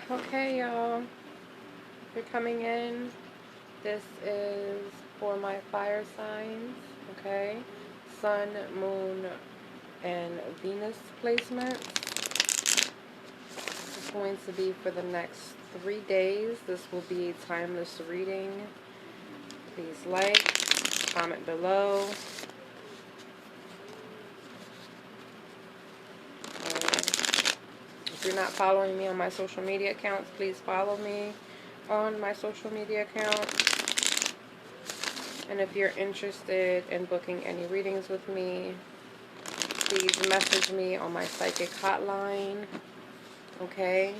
Okay, y'all. If you're coming in, this is for my fire signs, okay? Sun, Moon, and Venus placements. It's going to be for the next 3 days. This will be a timeless reading. Please like, comment below. If you're not following me on my social media accounts, please follow me on my social media accounts. And if you're interested in booking any readings with me, please message me on my psychic hotline, okay?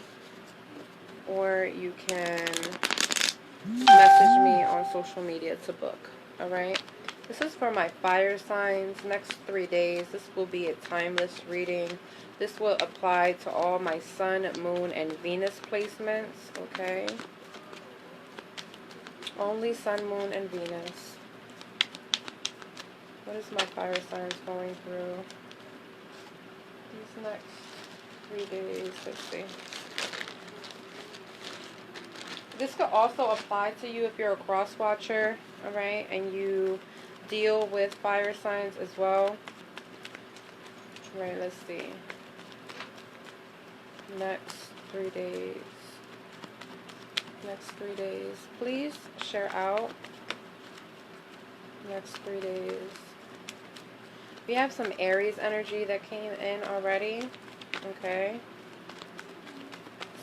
Or you can message me on social media to book, alright? This is for my fire signs. Next 3 days, this will be a timeless reading. This will apply to all my Sun, Moon, and Venus placements, okay? Only Sun, Moon, and Venus. What is my fire signs going through these next 3 days? Let's see. This could also apply to you if you're a cross watcher, alright, and you deal with fire signs as well. Alright, let's see. Next 3 days. Next 3 days. Please share out. Next 3 days. We have some Aries energy that came in already. Okay.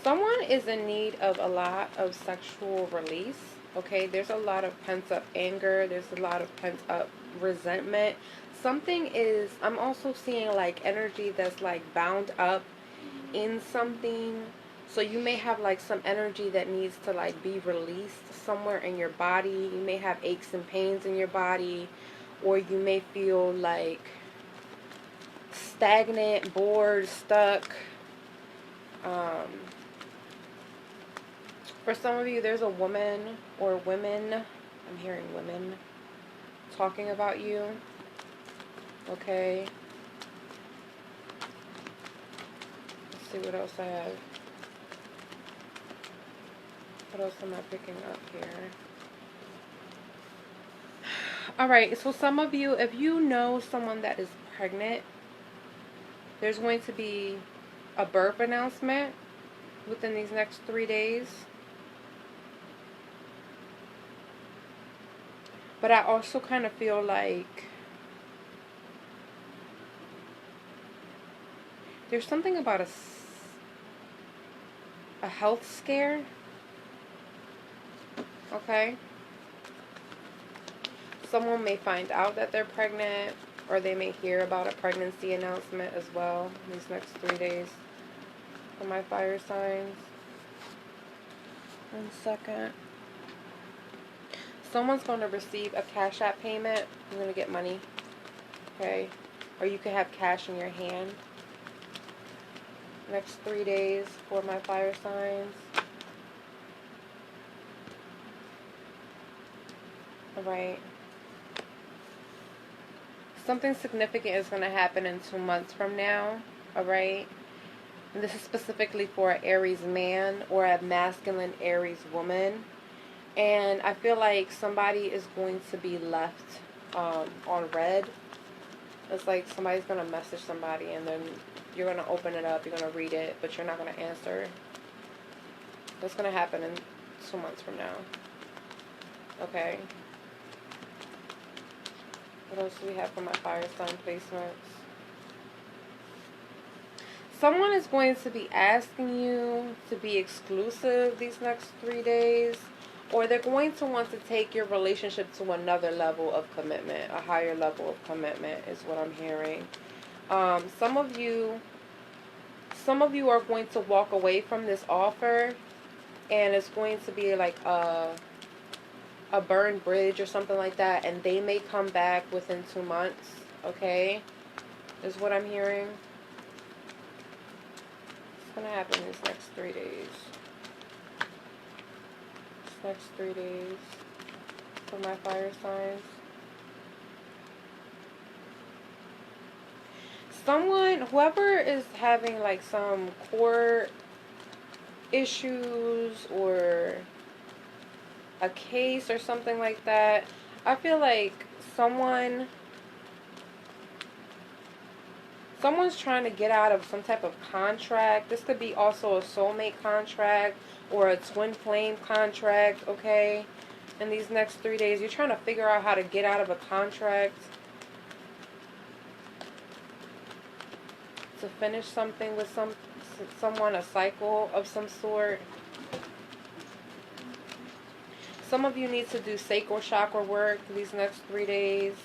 Someone is in need of a lot of sexual release. Okay. There's a lot of pent-up anger. There's a lot of pent-up resentment. Something is, I'm also seeing like energy that's like bound up in something. So you may have like some energy that needs to like be released somewhere in your body. You may have aches and pains in your body, or you may feel like stagnant, bored, stuck. For some of you, there's a woman or women, I'm hearing women, talking about you. Okay. Let's see what else I have. What else am I picking up here? Alright, so some of you, if you know someone that is pregnant, there's going to be a birth announcement within these next 3 days. But I also kind of feel like there's something about a health scare. Okay. Someone may find out that they're pregnant, or they may hear about a pregnancy announcement as well these next 3 days for my fire signs. 1 second. Someone's going to receive a Cash App payment. You're going to get money. Okay. Or you could have cash in your hand. Next 3 days for my fire signs. Alright. Something significant is going to happen in 2 months from now. Alright. And this is specifically for an Aries man or a masculine Aries woman. And I feel like somebody is going to be left on red. It's like somebody's going to message somebody, and then you're going to open it up, you're going to read it, but you're not going to answer. That's going to happen in 2 months from now. Okay. What else do we have for my fire sign placements? Someone is going to be asking you to be exclusive these next 3 days. Or they're going to want to take your relationship to another level of commitment. A higher level of commitment is what I'm hearing. Some of you are going to walk away from this offer. And it's going to be like a burned bridge or something like that. And they may come back within 2 months. Okay? Is what I'm hearing. What's going to happen these next 3 days? Next 3 days for my fire signs. Someone, whoever is having like some court issues or a case or something like that. I feel like someone's trying to get out of some type of contract. This could be also a soulmate contract or a twin flame contract, okay? In these next 3 days, you're trying to figure out how to get out of a contract, to finish something with someone, a cycle of some sort. Some of you need to do sacral chakra work these next 3 days.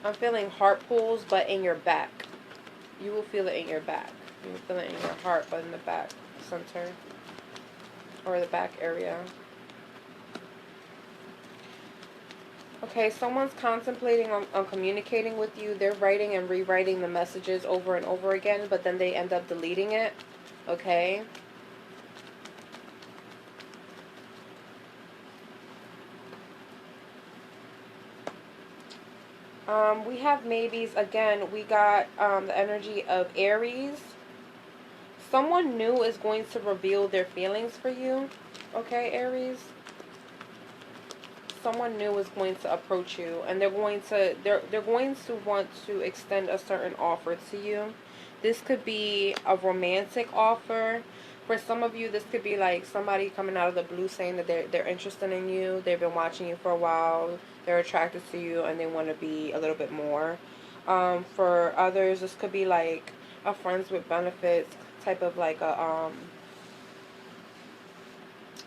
I'm feeling heart pulls, but in your back. You will feel it in your back. You will feel it in your heart, but in the back center or the back area. Okay, someone's contemplating on communicating with you. They're writing and rewriting the messages over and over again, but then they end up deleting it. Okay? We have maybes. Again, we got the energy of Aries. Someone new is going to reveal their feelings for you. Okay, Aries? Someone new is going to approach you, and they're going to want to extend a certain offer to you. This could be a romantic offer. For some of you, this could be like somebody coming out of the blue saying that they're interested in you. They've been watching you for a while. They're attracted to you, and they want to be a little bit more. For others, this could be like a friends with benefits type of like a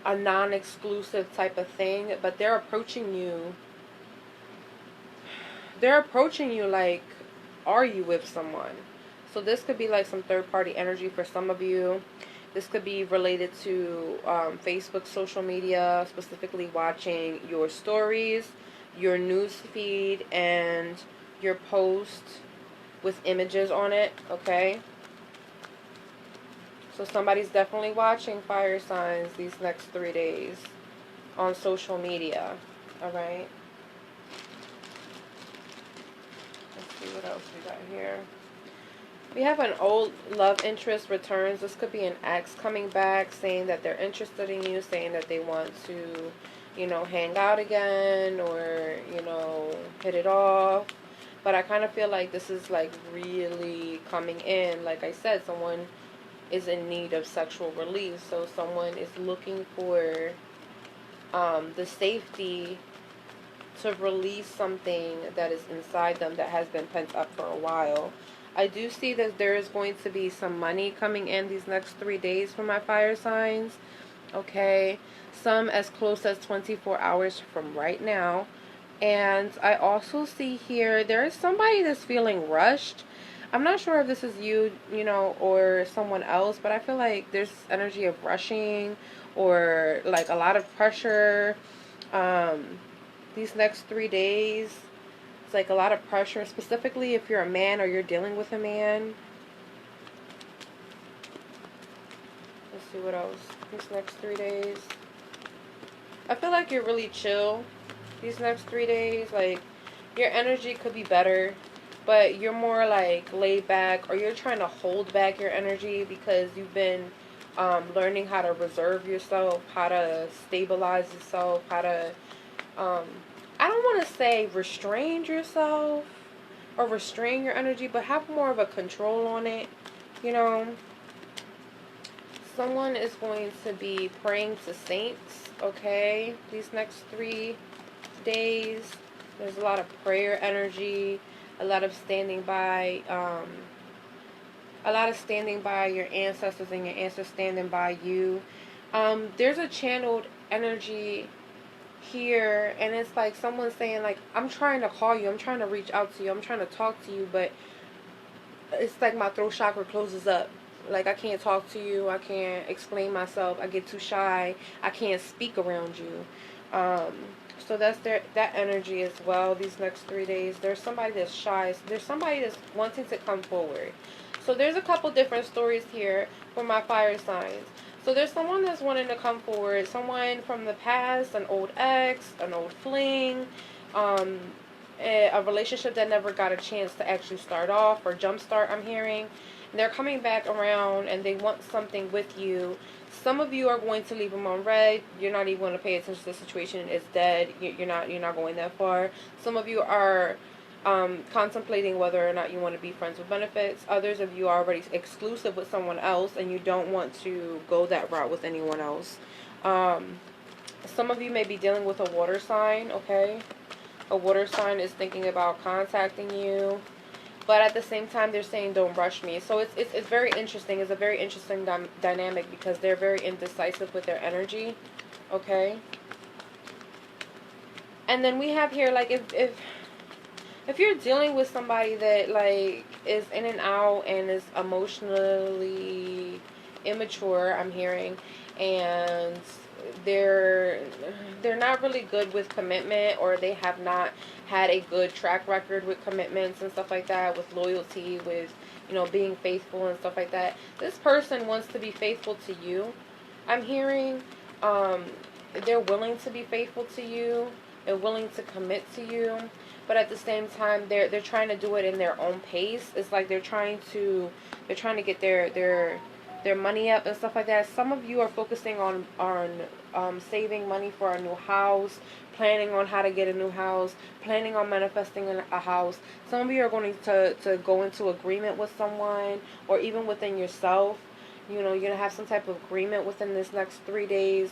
non-exclusive type of thing, but they're approaching you. They're approaching you like, are you with someone? So this could be like some third-party energy for some of you. This could be related to Facebook, social media, specifically watching your stories, your news feed, and your post with images on it, okay? So somebody's definitely watching fire signs these next 3 days on social media, alright? Let's see what else we got here. We have an old love interest returns. This could be an ex coming back saying that they're interested in you, saying that they want to, you know, hang out again or, you know, hit it off. But I kind of feel like this is like really coming in. Like I said, someone is in need of sexual release. So someone is looking for the safety to release something that is inside them that has been pent up for a while. I do see that there is going to be some money coming in these next 3 days for my fire signs. Okay. Some as close as 24 hours from right now. And I also see here there is somebody that's feeling rushed. I'm not sure if this is you, you know, or someone else, but I feel like there's energy of rushing or like a lot of pressure. These next 3 days. It's like a lot of pressure, specifically if you're a man or you're dealing with a man. Let's see what else. These next 3 days. I feel like you're really chill these next 3 days. Like, your energy could be better, but you're more like laid back, or you're trying to hold back your energy because you've been learning how to reserve yourself, how to stabilize yourself, how to I don't want to say restrain yourself or restrain your energy, but have more of a control on it. You know, someone is going to be praying to saints, okay, these next 3 days. There's a lot of prayer energy, a lot of standing by, your ancestors and your ancestors standing by you. There's a channeled energy here, and it's like someone saying like, I'm trying to call you, I'm trying to reach out to you, I'm trying to talk to you, but it's like my throat chakra closes up. Like, I can't talk to you, I can't explain myself, I get too shy, I can't speak around you. So that's that energy as well these next 3 days. There's somebody that's shy, there's somebody that's wanting to come forward. So there's a couple different stories here for my fire signs. So there's someone that's wanting to come forward, someone from the past, an old ex, an old fling, a relationship that never got a chance to actually start off or jumpstart, I'm hearing. they're coming back around and they want something with you. Some of you are going to leave them on red. You're not even going to pay attention to the situation. It's dead. You're not going that far. Some of you are contemplating whether or not you want to be friends with benefits. Others of you are already exclusive with someone else and you don't want to go that route with anyone else. Some of you may be dealing with a water sign, okay? A water sign is thinking about contacting you. But at the same time, they're saying, don't rush me. So it's very interesting. It's a very interesting dynamic because they're very indecisive with their energy. Okay? And then we have here, like, if you're dealing with somebody that, like, is in and out and is emotionally immature, I'm hearing, and they're not really good with commitment, or they have not had a good track record with commitments and stuff like that, with loyalty, with, you know, being faithful and stuff like that. This person wants to be faithful to you. I'm hearing they're willing to be faithful to you. They're willing to commit to you, but at the same time they're trying to do it in their own pace. It's like they're trying to get their money up and stuff like that. Some of you are focusing on saving money for a new house, planning on how to get a new house, planning on manifesting a house. Some of you are going to go into agreement with someone, or even within yourself. You know, you're going to have some type of agreement within this next 3 days.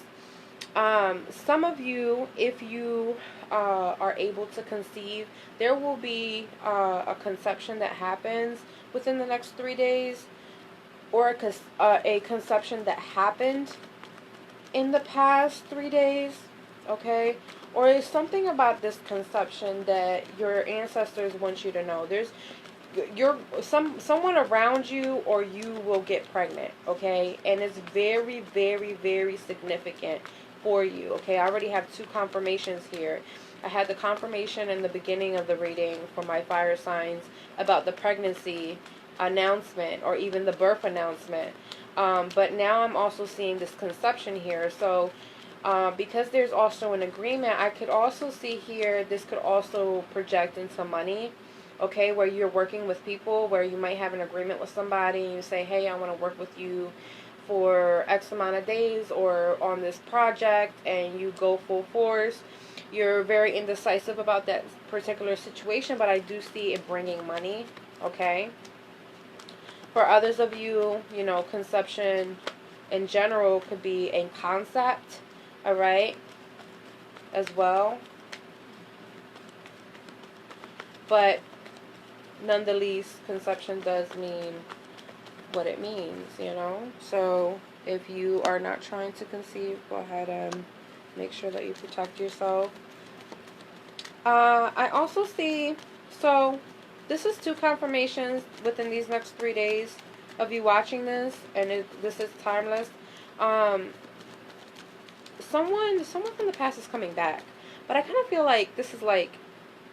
Some of you, if you are able to conceive, there will be a conception that happens within the next 3 days, or a conception that happened in the past 3 days, okay? Or is something about this conception that your ancestors want you to know. There's someone around you, or you will get pregnant, okay? And it's very, very, very significant for you, okay? I already have 2 confirmations here. I had the confirmation in the beginning of the reading for my fire signs about the pregnancy announcement, or even the birth announcement. But now I'm also seeing this conception here. So because there's also an agreement, I could also see here, this could also project into money, okay, where you're working with people, where you might have an agreement with somebody and you say, hey, I want to work with you for X amount of days or on this project, and you go full force. You're very indecisive about that particular situation, but I do see it bringing money, okay? For others of you, you know, conception in general could be a concept, all right, as well. But nonetheless, conception does mean what it means, you know. So if you are not trying to conceive, go ahead and make sure that you protect yourself. I also see, so this is 2 confirmations within these next 3 days of you watching this, and this is timeless. Someone from the past is coming back, but I kind of feel like this is like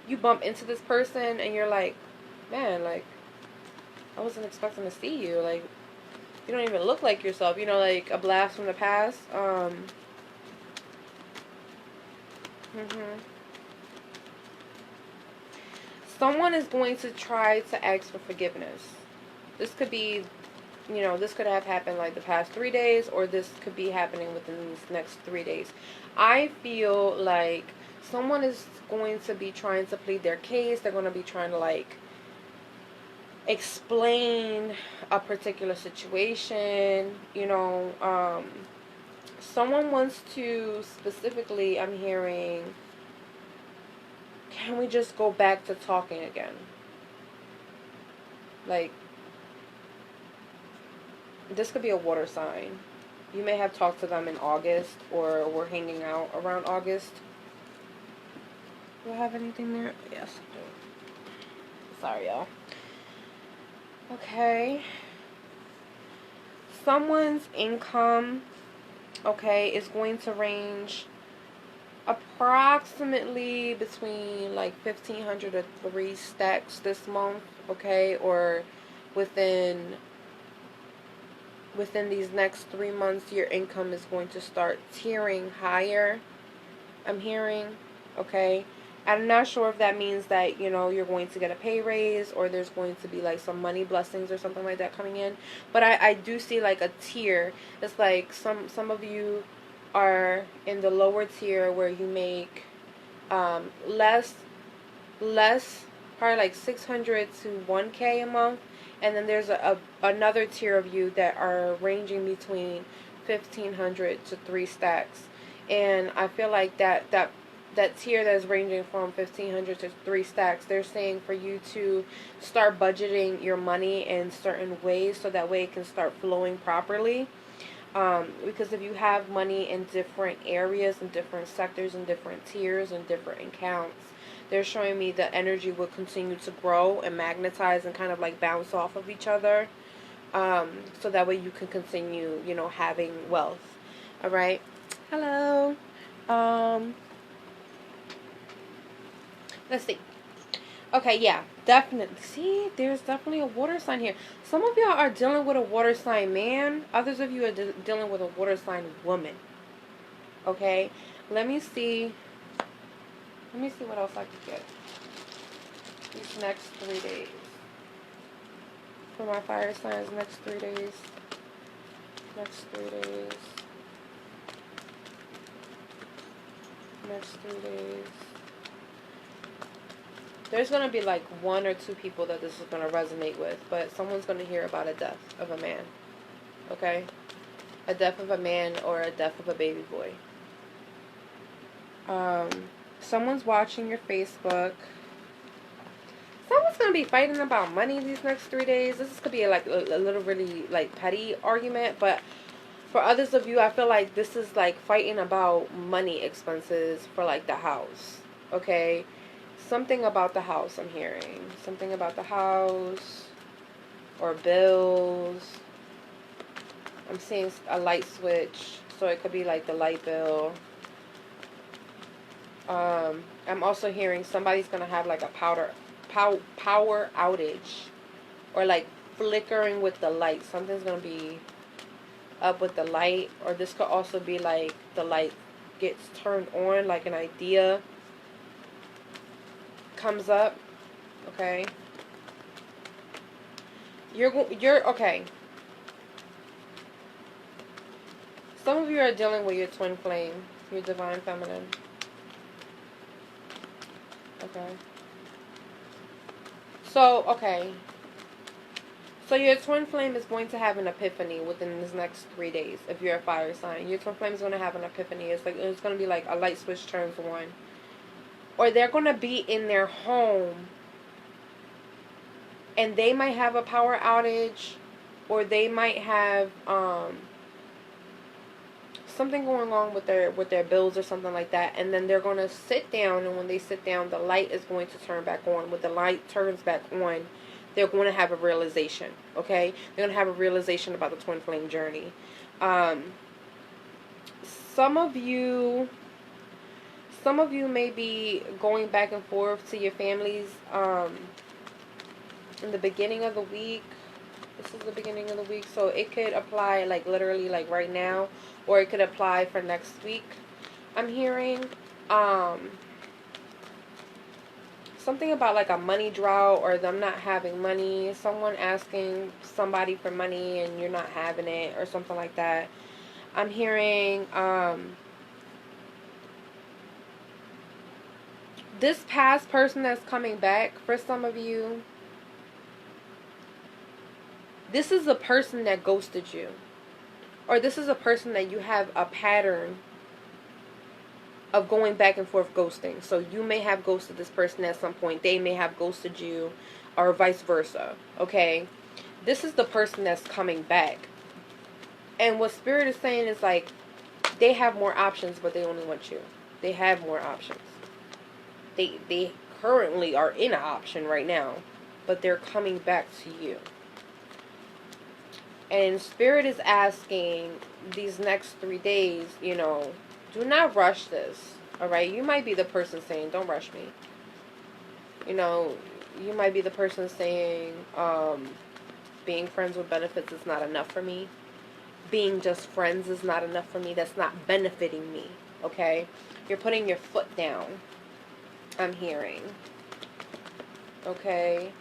you bump into this person and you're like, man, like, I wasn't expecting to see you. Like, you don't even look like yourself. You know, like a blast from the past. Someone is going to try to ask for forgiveness. This could be, you know, this could have happened like the past 3 days, or this could be happening within these next 3 days. I feel like someone is going to be trying to plead their case. They're going to be trying to, like, explain a particular situation, you know. Someone wants to specifically, I'm hearing, can we just go back to talking again? Like, this could be a water sign. You may have talked to them in August, or we're hanging out around August. Do I have anything there? Yes, I do. Sorry, y'all. Okay. Someone's income, okay, is going to range approximately between like 1,500 to 3 stacks this month, okay, or within these next 3 months, your income is going to start tiering higher, I'm hearing, okay. I'm not sure if that means that, you know, you're going to get a pay raise or there's going to be like some money blessings or something like that coming in. But I do see like a tier. It's like some of you are in the lower tier where you make less, probably like 600 to 1K a month. And then there's another tier of you that are ranging between 1,500 to 3 stacks. And I feel like that tier that's ranging from 1,500 to 3 stacks, they're saying for you to start budgeting your money in certain ways so that way it can start flowing properly. Because if you have money in different areas and different sectors and different tiers and different accounts, they're showing me the energy will continue to grow and magnetize and kind of like bounce off of each other. So that way you can continue, you know, having wealth. All right. Hello. Let's see. Okay, yeah, definitely. See, there's definitely a water sign here. Some of y'all are dealing with a water sign man. Others of you are dealing with a water sign woman. Okay, let me see. Let me see what else I could get these next 3 days. For my fire signs, next 3 days. Next 3 days. Next 3 days. There's going to be like 1 or 2 people that this is going to resonate with, but someone's going to hear about a death of a man. Okay? A death of a man or a death of a baby boy. Someone's watching your Facebook. Someone's going to be fighting about money these next 3 days. This could be like a little really like petty argument, but for others of you, I feel like this is like fighting about money expenses for like the house. Okay? Something about the house I'm hearing. Something about the house or bills. I'm seeing a light switch, so it could be like the light bill. I'm also hearing somebody's going to have like a power outage or like flickering with the light. Something's going to be up with the light, or this could also be like the light gets turned on, like an idea comes up. Okay, you're okay. Some of you are dealing with your twin flame, your divine feminine. Okay. So your twin flame is going to have an epiphany within this next 3 days. If you're a fire sign, your twin flame is going to have an epiphany. It's going to be like a light switch turns on. Or they're going to be in their home and they might have a power outage, or they might have something going on with their bills or something like that, and then they're going to sit down, and when they sit down, the light is going to turn back on. When the light turns back on, they're going to have a realization. Okay, they're going to have a realization about the twin flame journey. Some of you may be going back and forth to your families in the beginning of the week. This is the beginning of the week, so it could apply like literally like right now, or it could apply for next week. I'm hearing something about like a money drought, or them not having money, someone asking somebody for money and you're not having it, or something like that. I'm hearing this past person that's coming back for some of you. This is a person that ghosted you. Or this is a person that you have a pattern of going back and forth ghosting. So you may have ghosted this person at some point. They may have ghosted you, or vice versa. Okay? This is the person that's coming back. And what Spirit is saying is like, they have more options, but they only want you. They have more options. They currently are in an option right now, but they're coming back to you. And Spirit is asking these next 3 days, you know, do not rush this. Alright? You might be the person saying, don't rush me. You know, you might be the person saying, being friends with benefits is not enough for me. Being just friends is not enough for me. That's not benefiting me. Okay? You're putting your foot down. I'm hearing. Okay.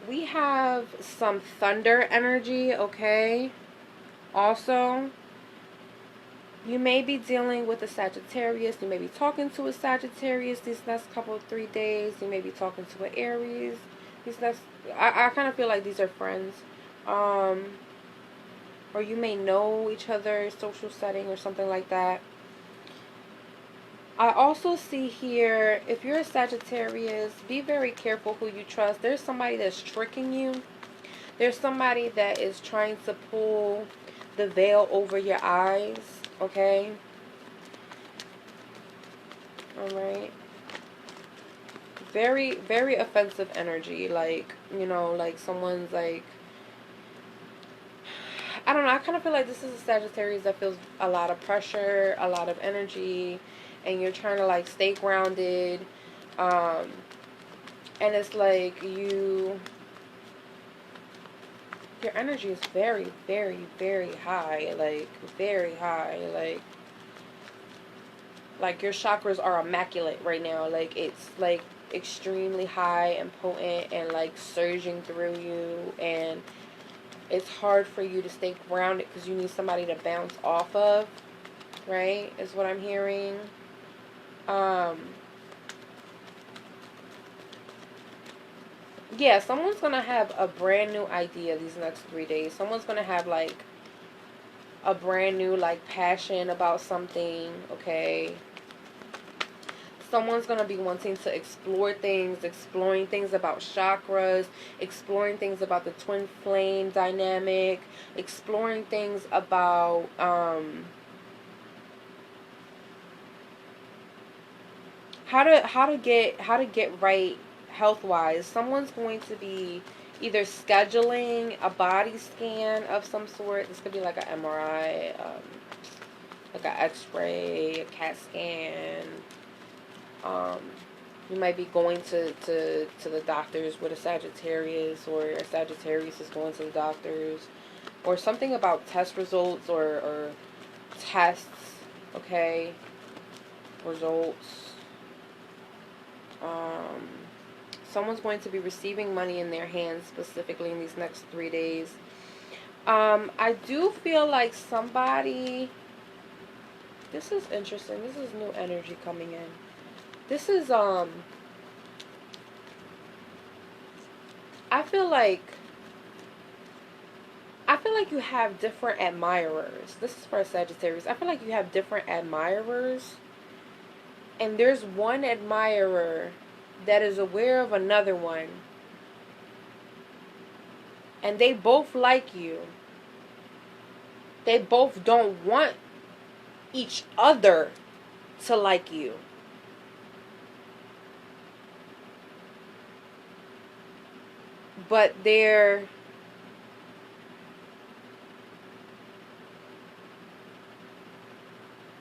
We have some thunder energy, okay? Also, you may be dealing with a Sagittarius. You may be talking to a Sagittarius these next couple of 3 days. You may be talking to an Aries. These next, I kind of feel like these are friends. Or you may know each other, social setting or something like that. I also see here, if you're a Sagittarius, be very careful who you trust. There's somebody that's tricking you. There's somebody that is trying to pull the veil over your eyes, okay? Alright. Very, very offensive energy. Like, you know, like someone's like, I don't know, I kind of feel like this is a Sagittarius that feels a lot of pressure, a lot of energy, and you're trying to like stay grounded, and it's like your energy is very, very, very high, like very high, like your chakras are immaculate right now, like it's like extremely high and potent and like surging through you, and it's hard for you to stay grounded because you need somebody to bounce off of, right, is what I'm hearing. Yeah, someone's going to have a brand new idea these next 3 days. Someone's going to have, like, a brand new, like, passion about something, okay? Someone's going to be wanting to explore things, exploring things about chakras, exploring things about the twin flame dynamic, exploring things about, how to get right health-wise. Someone's going to be either scheduling a body scan of some sort. This could be like an MRI, like an X-ray, a CAT scan. You might be going to the doctors with a Sagittarius, or a Sagittarius is going to the doctors, or something about test results or tests, okay, results. Someone's going to be receiving money in their hands specifically in these next 3 days. I do feel like somebody, this is interesting. This is new energy coming in. This is, I feel like you have different admirers. This is for a Sagittarius. I feel like you have different admirers. And there's one admirer that is aware of another one. And they both like you. They both don't want each other to like you. But they're...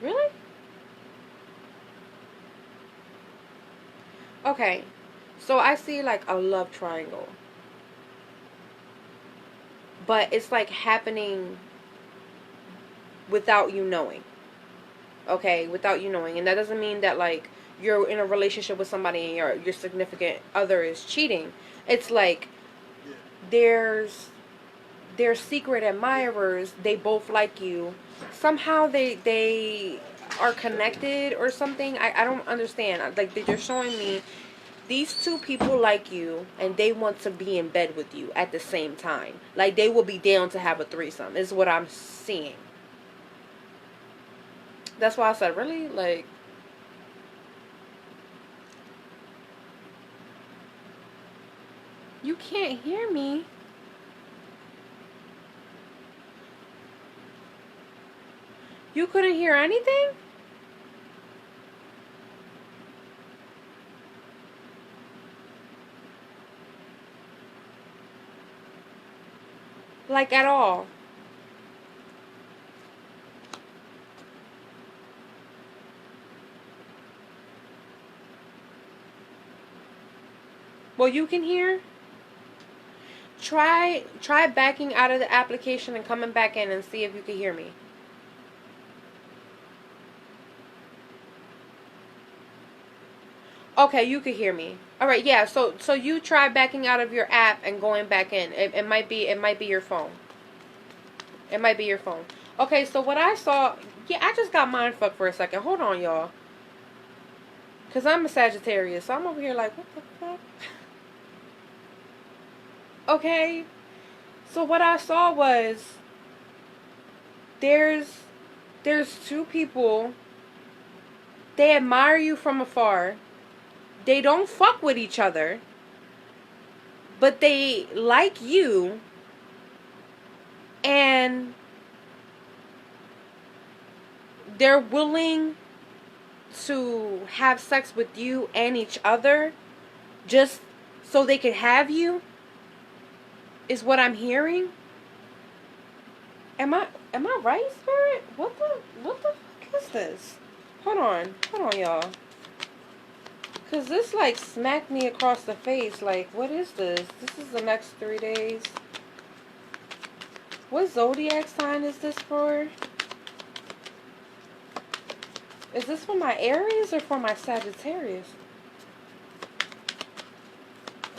Really? Okay, so I see like a love triangle, but it's like happening without you knowing. Okay, without you knowing, and that doesn't mean that like you're in a relationship with somebody and your significant other is cheating. It's like there's secret admirers. They both like you. Somehow they are connected or something. I don't understand. Like they're showing me these two people like you and they want to be in bed with you at the same time. Like they will be down to have a threesome. Is what I'm seeing. That's why I said, really? Like, you can't hear me. You couldn't hear anything? Like at all? Well, you can hear. Try backing out of the application and coming back in and see if you can hear me. Okay, you could hear me. All right, yeah. So you try backing out of your app and going back in. It might be your phone. It might be your phone. Okay, so what I saw, yeah, I just got mind fucked for a second. Hold on, y'all. Cause I'm a Sagittarius, so I'm over here like, what the fuck? Okay, so what I saw was there's two people. They admire you from afar. They don't fuck with each other, but they like you, and they're willing to have sex with you and each other just so they could have you, is what I'm hearing. Am I right, Spirit? What the fuck is this? Hold on, y'all. Cause this like smacked me across the face. Like, what is this? This is the next 3 days. What zodiac sign is this for? Is this for my Aries or for my Sagittarius?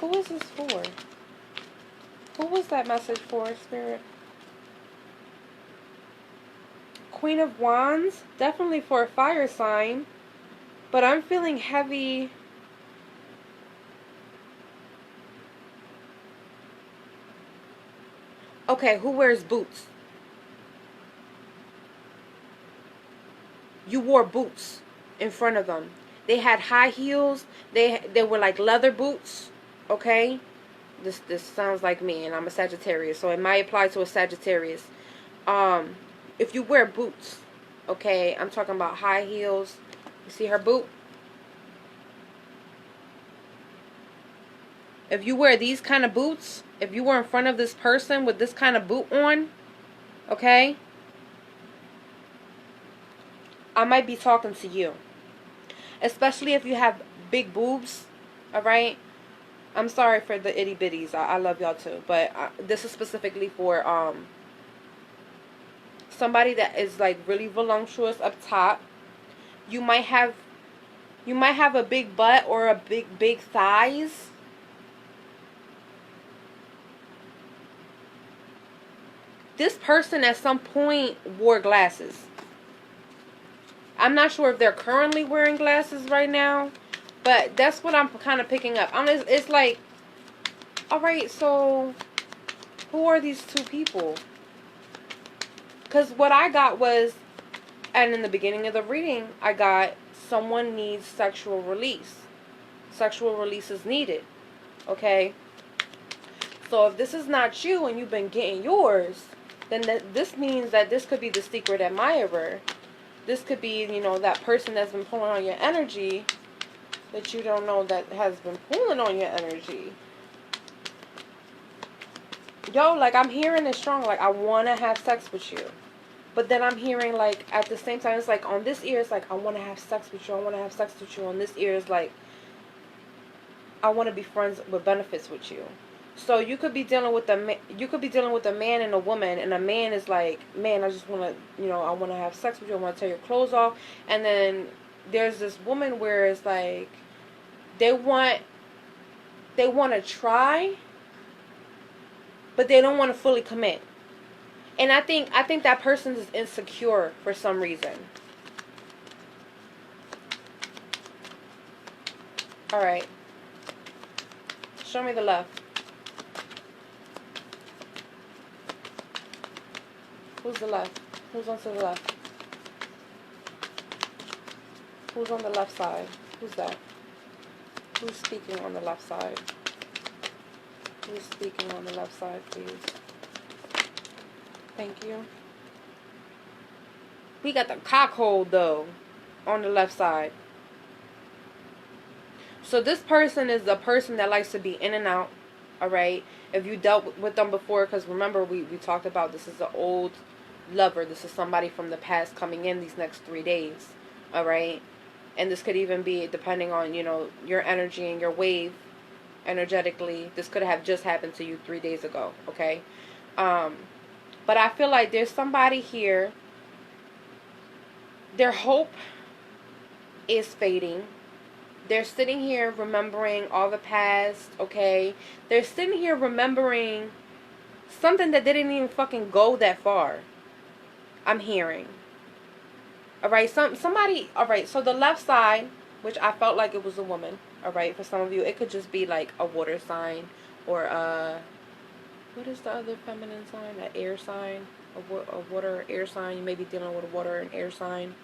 Who is this for? Who was that message for, Spirit? Queen of Wands, definitely for a fire sign. But I'm feeling heavy. Okay, who wears boots? You wore boots in front of them. They had high heels. They were like leather boots. Okay? This sounds like me, and I'm a Sagittarius, so it might apply to a Sagittarius. If you wear boots, okay, I'm talking about high heels. You see her boot? If you wear these kind of boots, if you were in front of this person with this kind of boot on, okay, I might be talking to you. Especially if you have big boobs, alright? I'm sorry for the itty bitties. I love y'all too. But this is specifically for somebody that is like really voluptuous up top. You might have a big butt or a big thighs. This person at some point wore glasses. I'm not sure if they're currently wearing glasses right now, but that's what I'm kind of picking up. It's like, alright, so who are these two people? Because what I got was, and in the beginning of the reading, I got someone needs sexual release. Sexual release is needed. Okay? So if this is not you and you've been getting yours, then this means that this could be the secret admirer. This could be, you know, that person that's been pulling on your energy that you don't know that has been pulling on your energy. Yo, like, I'm hearing it strong. Like, I want to have sex with you. But then I'm hearing, like, at the same time, it's like, on this ear, it's like, I want to have sex with you. I want to have sex with you. On this ear, it's like, I want to be friends with benefits with you. So you could be dealing with a man and a woman, and a man is like, man, I just want to, you know, I want to have sex with you. I want to tear your clothes off. And then there's this woman where it's like, they want to try, but they don't want to fully commit. And I think that person is insecure for some reason. All right. Show me the left. Who's the left? Who's on to the left? Who's on the left side? Who's that? Who's speaking on the left side? Who's speaking on the left side, please? Thank you. We got the cockhold, though, on the left side. So this person is a person that likes to be in and out, alright? If you dealt with them before, because remember, we talked about this is an old lover. This is somebody from the past coming in these next 3 days, alright? And this could even be, depending on, you know, your energy and your wave, energetically, this could have just happened to you 3 days ago, okay? But I feel like there's somebody here, their hope is fading. They're sitting here remembering all the past, okay? They're sitting here remembering something that didn't even fucking go that far. I'm hearing. Alright, somebody, alright, so the left side, which I felt like it was a woman, alright, for some of you, it could just be like a water sign, or what is the other feminine sign? An air sign, a water air sign. You may be dealing with a water and air sign.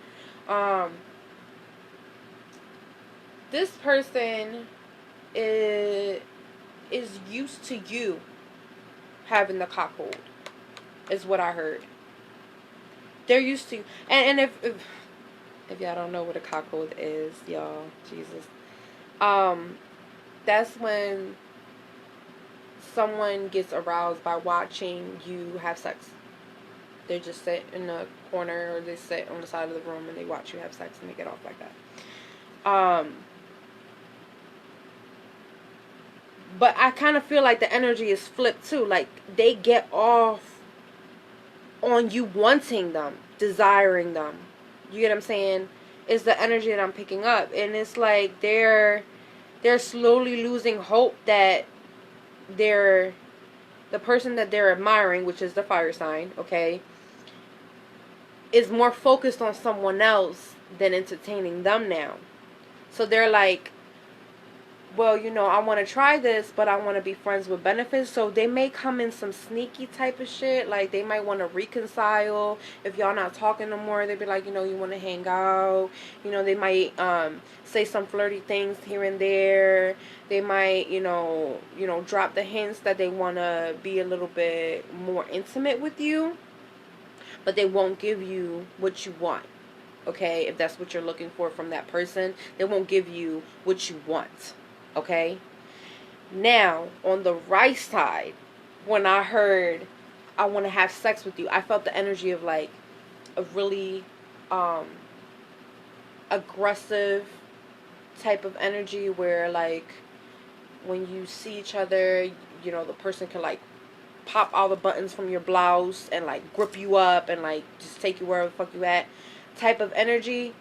This person is used to you having the cockhold, is what I heard. They're used to, and if y'all don't know what a cockhold is, y'all, Jesus, that's when someone gets aroused by watching you have sex. They just sit in the corner, or they sit on the side of the room and they watch you have sex and they get off like that. But I kind of feel like the energy is flipped too. Like, they get off on you wanting them, desiring them. You get what I'm saying? It's the energy that I'm picking up. And it's like they're slowly losing hope that the person that they're admiring, which is the fire sign, okay, is more focused on someone else than entertaining them now. So they're like, well, you know, I want to try this, but I want to be friends with benefits. So they may come in some sneaky type of shit. Like, they might want to reconcile. If y'all not talking no more, they'd be like, you know, you want to hang out. You know, they might say some flirty things here and there. They might, you know, drop the hints that they want to be a little bit more intimate with you. But they won't give you what you want. Okay? If that's what you're looking for from that person, they won't give you what you want. Okay? Now, on the right side, when I heard, I want to have sex with you, I felt the energy of like a really aggressive type of energy where, like, when you see each other, you know, the person can like pop all the buttons from your blouse and like grip you up and like just take you wherever the fuck you at type of energy.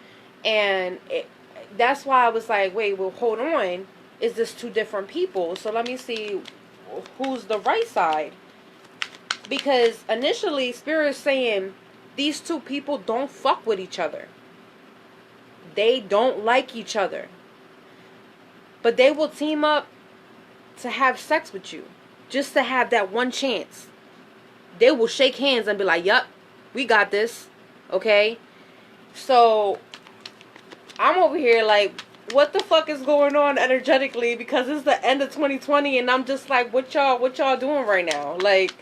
And that's why I was like, wait, well, hold on. Is this two different people? So let me see who's the right side. Because initially, Spirit is saying these two people don't fuck with each other. They don't like each other. But they will team up to have sex with you. Just to have that one chance. They will shake hands and be like, yup, we got this. Okay? So, I'm over here like, what the fuck is going on energetically? Because it's the end of 2020 and I'm just like, what y'all doing right now? Like,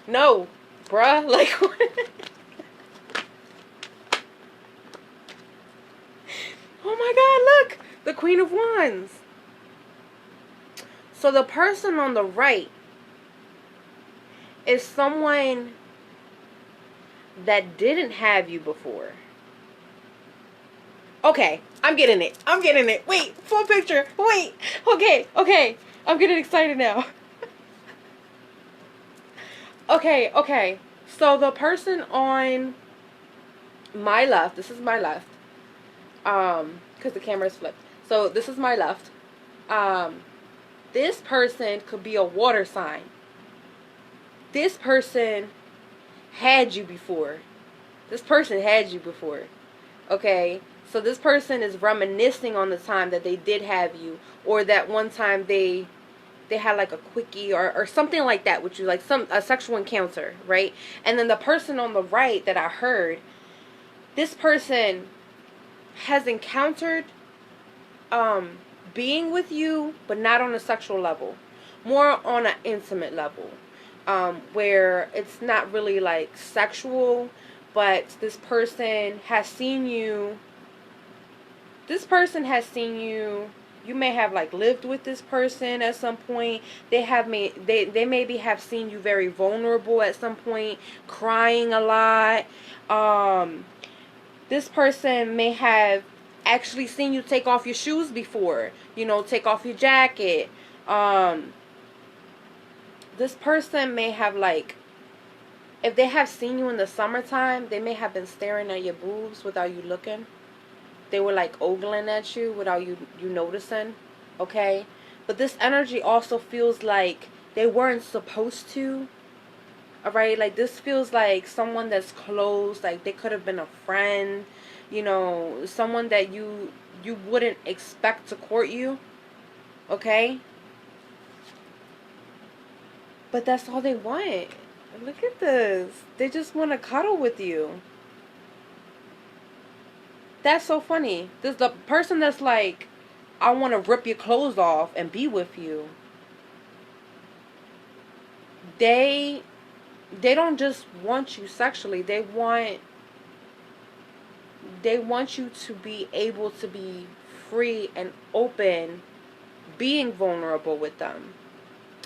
no, bruh. Like, oh my God, look, the Queen of Wands. So the person on the right is someone that didn't have you before. Okay, I'm getting it. Wait, full picture. Wait. Okay. I'm getting excited now. Okay. So the person on my left, this is my left. Because the camera is flipped. So this is my left. This person could be a water sign. This person had you before. Okay? So this person is reminiscing on the time that they did have you, or that one time they had like a quickie or something like that, which is like a sexual encounter, right? And then the person on the right that I heard, this person has encountered being with you, but not on a sexual level, more on an intimate level, where it's not really like sexual, but this person has seen you. You may have like lived with this person at some point. They maybe have seen you very vulnerable at some point, crying a lot. This person may have actually seen you take off your shoes before, take off your jacket. This person may have, like, if they have seen you in the summertime, they may have been staring at your boobs without you looking. they were like ogling at you without you noticing, okay? But this energy also feels like they weren't supposed to, alright? Like, this feels like someone that's close, like they could have been a friend, you know, someone that you wouldn't expect to court you, okay? But that's all they want. Look at this. They just want to cuddle with you. That's so funny. This the person that's like, I want to rip your clothes off and be with you. They don't just want you sexually. They want you to be able to be free and open, being vulnerable with them.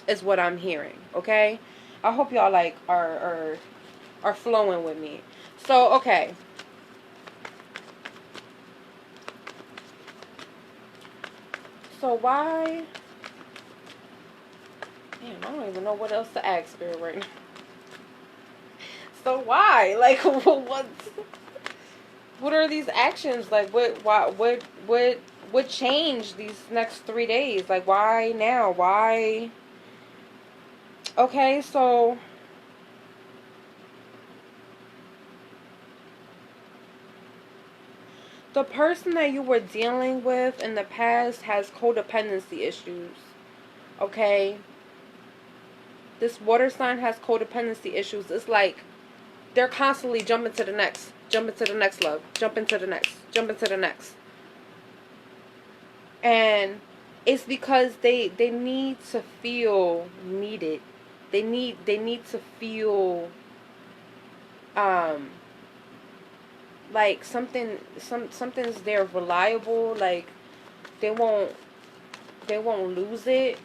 Is what I'm hearing. Okay, I hope y'all like are flowing with me. So okay. So why? Man, I don't even know what else to ask Spirit right now. So why? Like, what are these actions? Like, what changed these next 3 days? Like, why now? Why? Okay, so the person that you were dealing with in the past has codependency issues. Okay? This water sign has codependency issues. It's like they're constantly jumping to the next love, jumping to the next. And it's because they need to feel needed. They need to feel like something's there reliable, like they won't lose it,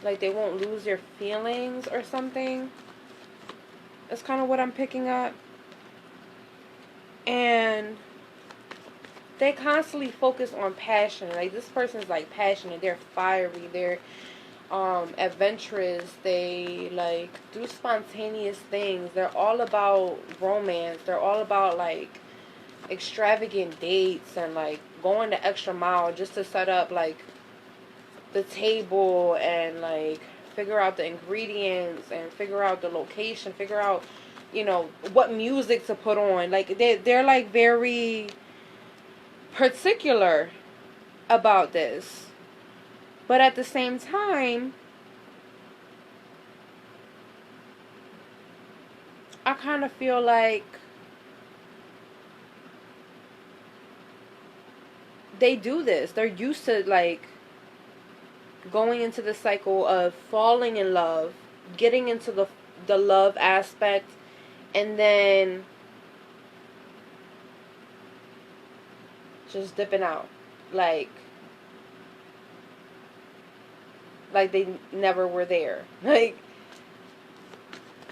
like they won't lose their feelings or something. That's kind of what I'm picking up. And they constantly focus on passion. Like, this person's like passionate, they're fiery, they're adventurous, they like do spontaneous things, they're all about romance, they're all about like extravagant dates and like going the extra mile just to set up like the table and like figure out the ingredients and figure out the location, figure out, you know, what music to put on. Like they're like very particular about this. But at the same time, I kind of feel like they do this. They're used to like going into the cycle of falling in love, getting into the love aspect, and then just dipping out. Like they never were there. Like,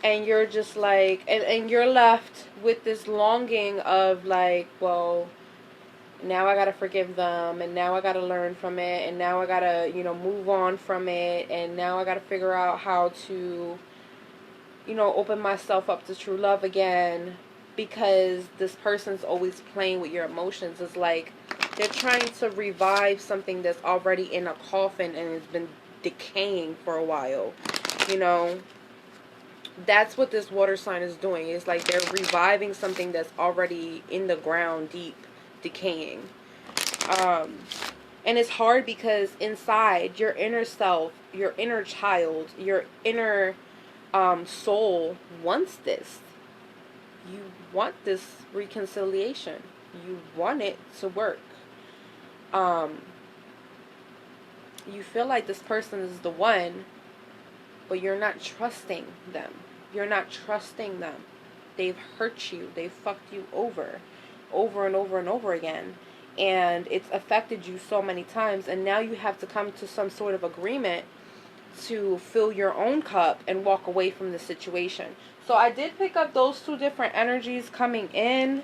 and you're just like, and you're left with this longing of like, well, now I gotta forgive them, and now I gotta learn from it, and now I gotta, you know, move on from it, and now I gotta figure out how to, you know, open myself up to true love again, because this person's always playing with your emotions. It's like they're trying to revive something that's already in a coffin and has been decaying for a while, you know. That's what this water sign is doing. It's like they're reviving something that's already in the ground, deep, decaying. And it's hard because inside, your inner self, your inner child, your inner soul wants this. You want this reconciliation. You want it to work. You feel like this person is the one, but you're not trusting them. You're not trusting them. They've hurt you. They've fucked you over and over and over again. And it's affected you so many times. And now you have to come to some sort of agreement to fill your own cup and walk away from the situation. So I did pick up those two different energies coming in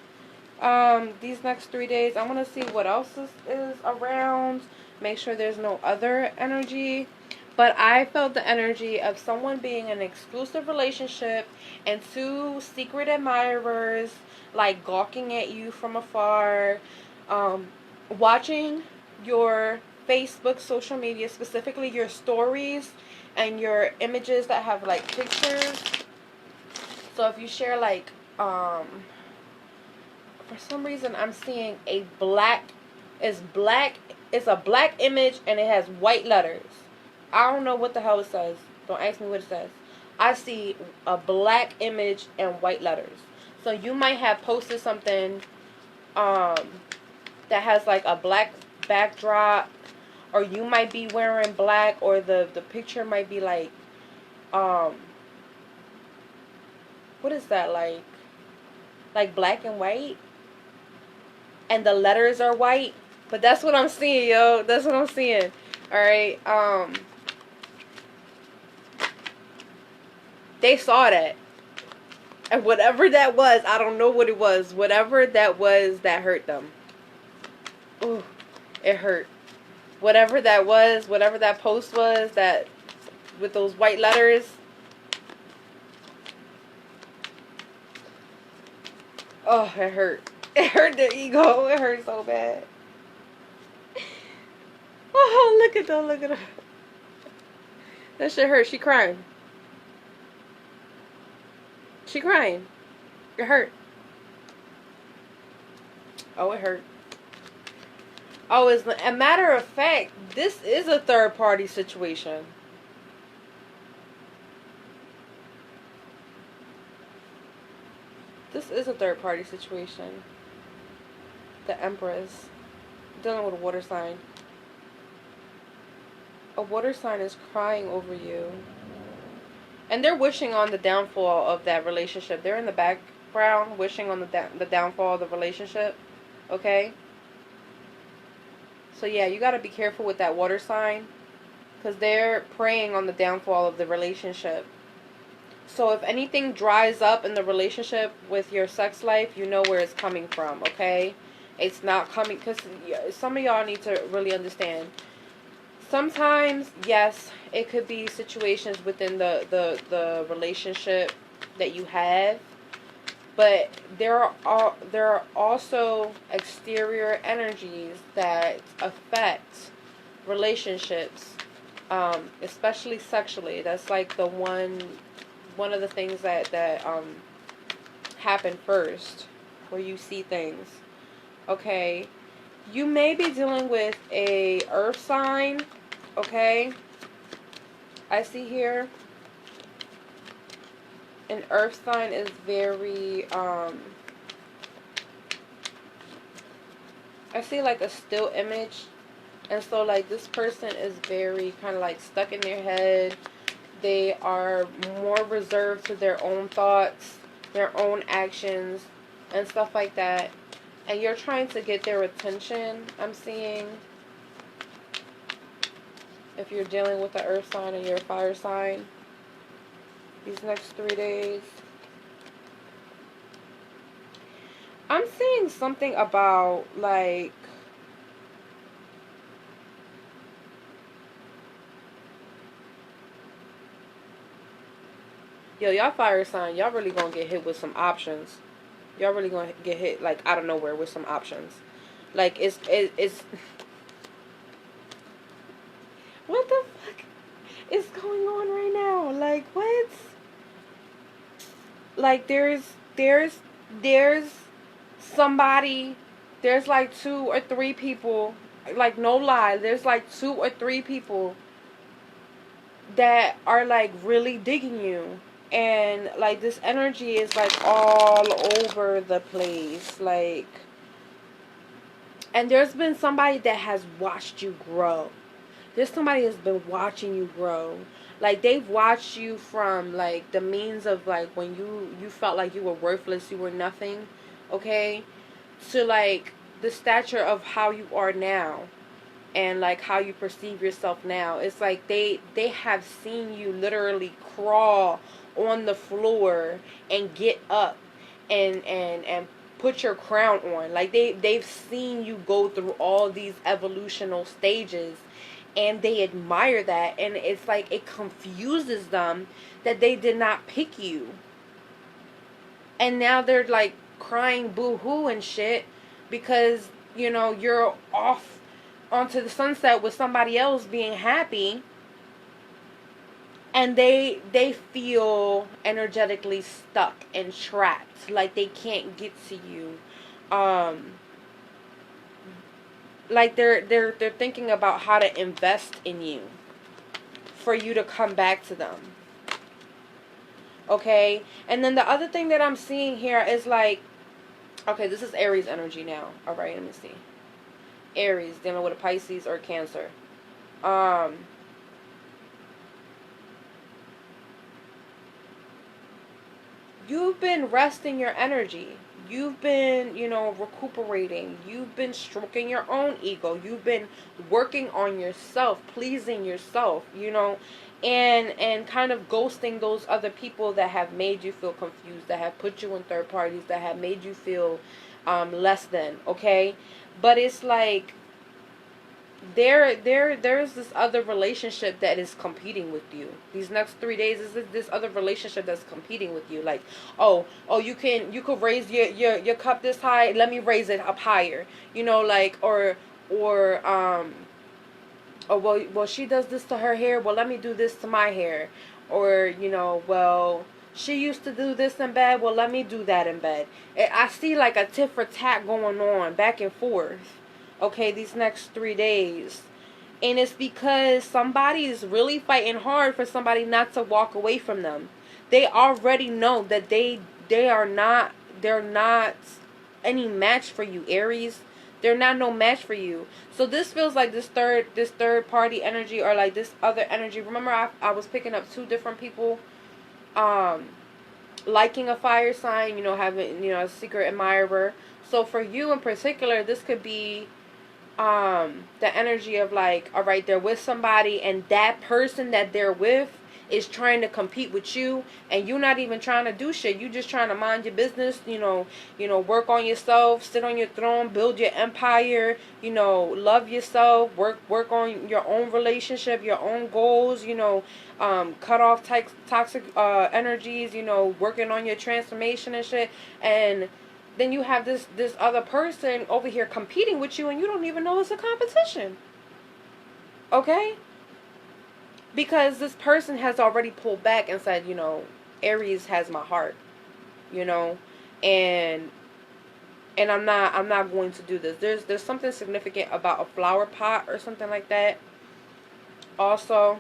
these next 3 days. I want to see what else is around. Make sure there's no other energy. But I felt the energy of someone being in an exclusive relationship and two secret admirers, like, gawking at you from afar. watching your Facebook social media, specifically your stories and your images that have like pictures. So if you share like for some reason I'm seeing a black, it's a black image and it has white letters. I don't know what the hell it says. Don't ask me what it says. I see a black image and white letters. So you might have posted something um that has like a black backdrop, or you might be wearing black, or the picture might be like what is that, like black and white, and the letters are white. But that's what I'm seeing, yo. That's what I'm seeing. All right. They saw that, and whatever that was, I don't know what it was. Whatever that was, that hurt them. Ooh, it hurt. Whatever that was, whatever that post was, that with those white letters. Oh, it hurt. It hurt their ego. It hurt so bad. Oh, look at them. Look at her. That shit hurt. She crying. She crying. It hurt. Oh, it hurt. Oh, as a matter of fact, this is a third party situation. This is a third party situation. The Empress. Dealing with a water sign. A water sign is crying over you. And they're wishing on the downfall of that relationship. They're in the background wishing on the downfall of the relationship. Okay? So yeah, you got to be careful with that water sign, because they're preying on the downfall of the relationship. So if anything dries up in the relationship with your sex life, you know where it's coming from, okay? It's not coming, because some of y'all need to really understand. Sometimes, yes, it could be situations within the relationship that you have, but there are also exterior energies that affect relationships, especially sexually. That's like the one of the things that happen first, where you see things. Okay, you may be dealing with a earth sign. Okay, I see here an earth sign is very I see like a still image, and so like this person is very kind of like stuck in their head. They are more reserved to their own thoughts, their own actions, and stuff like that. And you're trying to get their attention, I'm seeing. If you're dealing with the earth sign and you're a fire sign, these next 3 days. I'm seeing something about like yo, y'all fire sign, y'all really gonna get hit with some options. Y'all really gonna get hit like out of nowhere with some options. Like it's what the fuck is going on right now? Like what? Like there's somebody, there's like 2 or 3 people, like no lie, there's like 2 or 3 people that are like really digging you, and like this energy is like all over the place, like, and there's been somebody that has watched you grow. There's somebody that's been watching you grow. Like they've watched you from like the means of like when you felt like you were worthless, you were nothing, okay, to like the stature of how you are now, and like how you perceive yourself now. It's like they have seen you literally crawl on the floor and get up and put your crown on. Like they've seen you go through all these evolutional stages, and they admire that, and it's like it confuses them that they did not pick you. And now they're like crying boo-hoo and shit because you know, you're off onto the sunset with somebody else being happy, and they feel energetically stuck and trapped, like they can't get to you. Like they're thinking about how to invest in you for you to come back to them. Okay? And then the other thing that I'm seeing here is like, okay, this is Aries energy now. All right, let me see. Aries dealing with a Pisces or Cancer. You've been resting your energy. You've been, you know, recuperating. You've been stroking your own ego. You've been working on yourself, pleasing yourself, you know, and kind of ghosting those other people that have made you feel confused, that have put you in third parties, that have made you feel less than, okay? But it's like there's this other relationship that is competing with you. These next 3 days is this other relationship that's competing with you. Like, oh, you could raise your cup this high, let me raise it up higher. You know, like, or oh, well she does this to her hair, well let me do this to my hair. Or, you know, well, she used to do this in bed, well let me do that in bed. I see like a tit for tat going on back and forth. Okay, these next 3 days. And it's because somebody is really fighting hard for somebody not to walk away from them. They already know that they're not any match for you, Aries. They're not no match for you. So this feels like this third party energy, or like this other energy. Remember, I was picking up 2 different people liking a fire sign, you know, having, you know, a secret admirer. So for you in particular, this could be the energy of like, all right, they're with somebody, and that person that they're with is trying to compete with you, and you're not even trying to do shit. You just trying to mind your business, you know, work on yourself, sit on your throne, build your empire, you know, love yourself, work on your own relationship, your own goals, you know, cut off toxic energies, you know, working on your transformation and shit. And then you have this other person over here competing with you, and you don't even know it's a competition. Okay? Because this person has already pulled back and said, you know, Aries has my heart, you know, and I'm not going to do this. There's something significant about a flower pot or something like that. Also,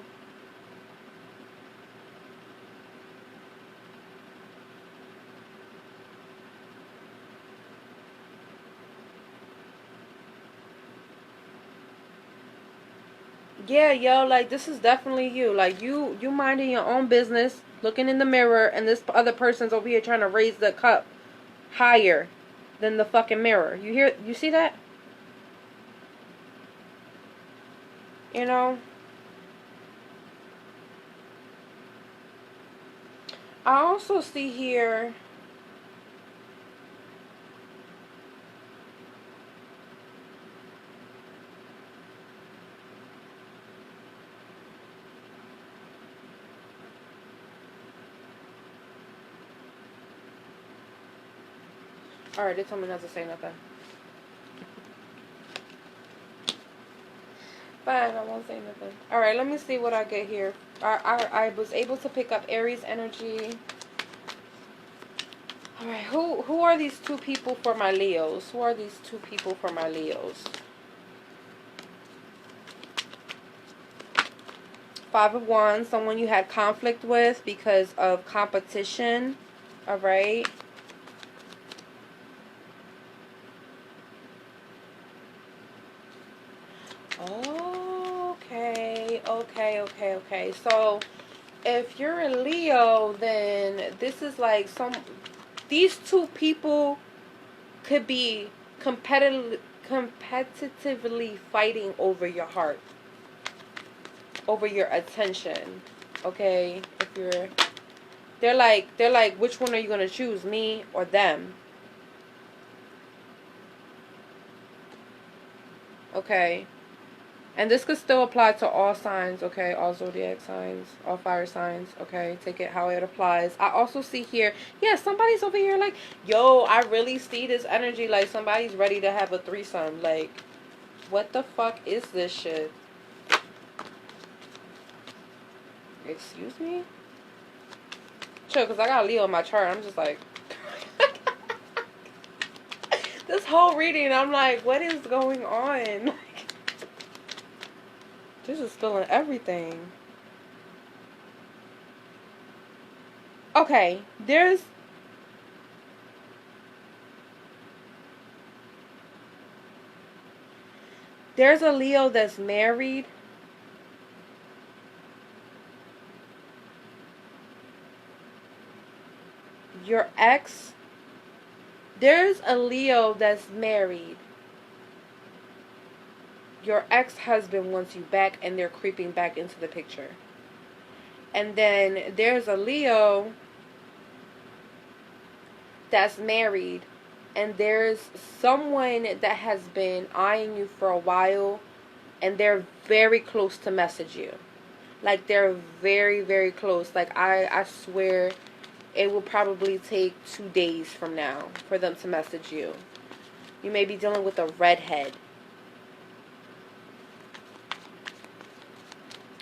yeah, yo, like, this is definitely you. Like, you minding your own business, looking in the mirror, and this other person's over here trying to raise the cup higher than the fucking mirror. You see that? You know? I also see here, alright, they told me not to say nothing. Fine, I won't say nothing. Alright, let me see what I get here. I was able to pick up Aries energy. Alright, who are these 2 people for my Leos? Who are these 2 people for my Leos? 5 of Wands, someone you had conflict with because of competition. Alright. Okay. So, if you're a Leo, then this is like these 2 people could be competitively fighting over your heart, over your attention. Okay? They're like, which one are you gonna choose, me or them? Okay. And this could still apply to all signs, okay? All zodiac signs, all fire signs, okay? Take it how it applies. I also see here, yeah, somebody's over here like, yo, I really see this energy like somebody's ready to have a threesome. Like, what the fuck is this shit? Excuse me? Chill, because I got Leo in my chart. I'm just like, this whole reading, I'm like, what is going on? Like, this is feeling everything. Okay, there's a Leo that's married. Your ex. There's a Leo that's married. Your ex-husband wants you back and they're creeping back into the picture. And then there's a Leo that's married, and there's someone that has been eyeing you for a while, and they're very close to message you. Like, they're very, very close. Like, I swear it will probably take 2 days from now for them to message you. You may be dealing with a redhead.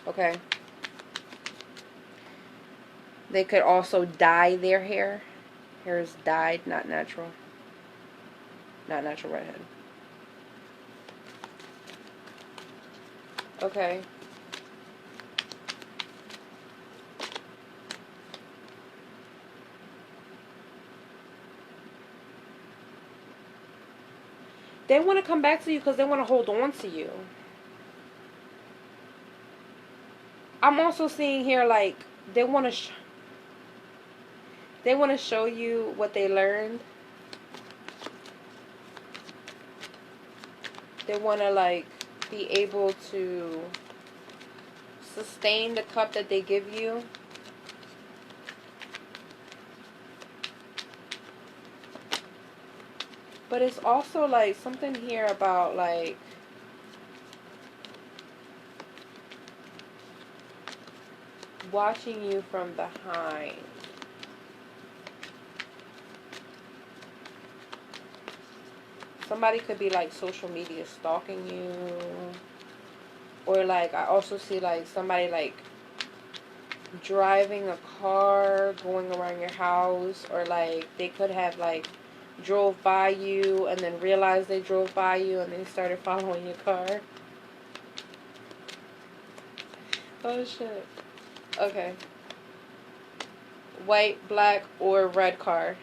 Okay? They could also dye their hair. Hair is dyed, not natural. Not natural redhead. Okay. They want to come back to you because they want to hold on to you. I'm also seeing here, like, they want to show you what they learned. They want to, like, be able to sustain the cup that they give you. But it's also, like, something here about, like, watching you from behind. Somebody could be, like, social media stalking you. Or, like, I also see, like, somebody, like, driving a car, going around your house. Or, like, they could have, like, drove by you and then realized they drove by you and then started following your car. Oh, shit. Okay. White, black, or red car.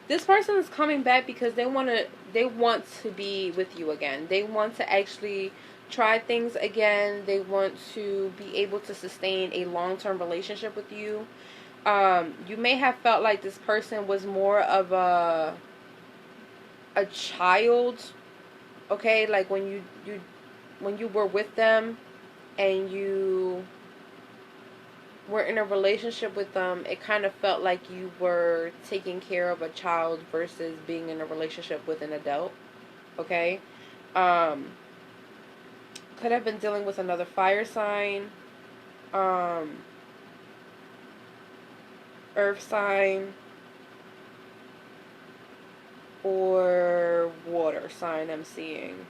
This person is coming back because they want to be with you again. They want to actually try things again. They want to be able to sustain a long-term relationship with you. You may have felt like this person was more of a child, okay? Like when you were with them and you were in a relationship with them, it kind of felt like you were taking care of a child versus being in a relationship with an adult, okay? Could have been dealing with another fire sign, earth sign, or water sign I'm seeing.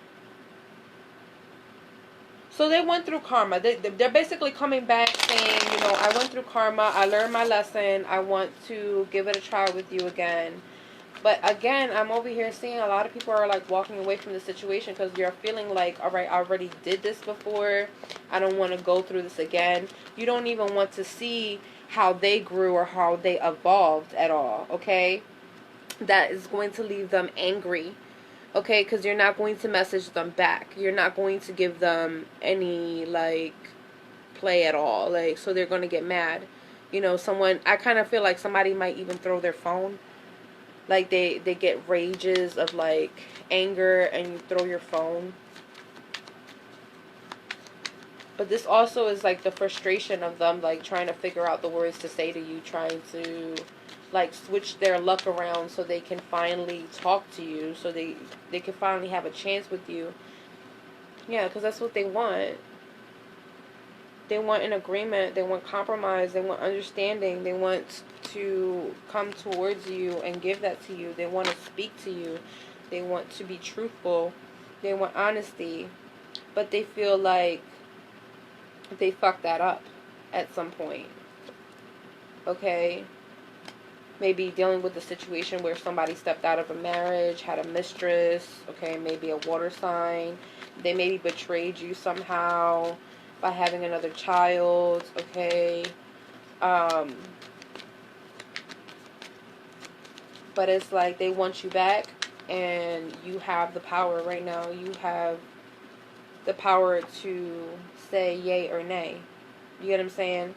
So they went through karma. They're basically coming back saying, you know, I went through karma. I learned my lesson. I want to give it a try with you again. But again, I'm over here seeing a lot of people are like walking away from the situation because you're feeling like, all right, I already did this before. I don't want to go through this again. You don't even want to see how they grew or how they evolved at all, okay? That is going to leave them angry, okay? Because you're not going to message them back. You're not going to give them any, like, play at all. Like, so they're going to get mad. You know, I kind of feel like somebody might even throw their phone. Like, they get rages of, like, anger and you throw your phone. But this also is like the frustration of them, like trying to figure out the words to say to you, trying to like switch their luck around so they can finally talk to you, so they can finally have a chance with you. Yeah, because that's what they want. They want an agreement. They want compromise. They want understanding. They want to come towards you and give that to you. They want to speak to you. They want to be truthful. They want honesty. But they feel like they fucked that up at some point. Okay? Maybe dealing with a situation where somebody stepped out of a marriage, had a mistress, okay, maybe a water sign. They maybe betrayed you somehow by having another child, okay? But it's like they want you back, and you have the power right now. You have the power to say yay or nay. You get what I'm saying?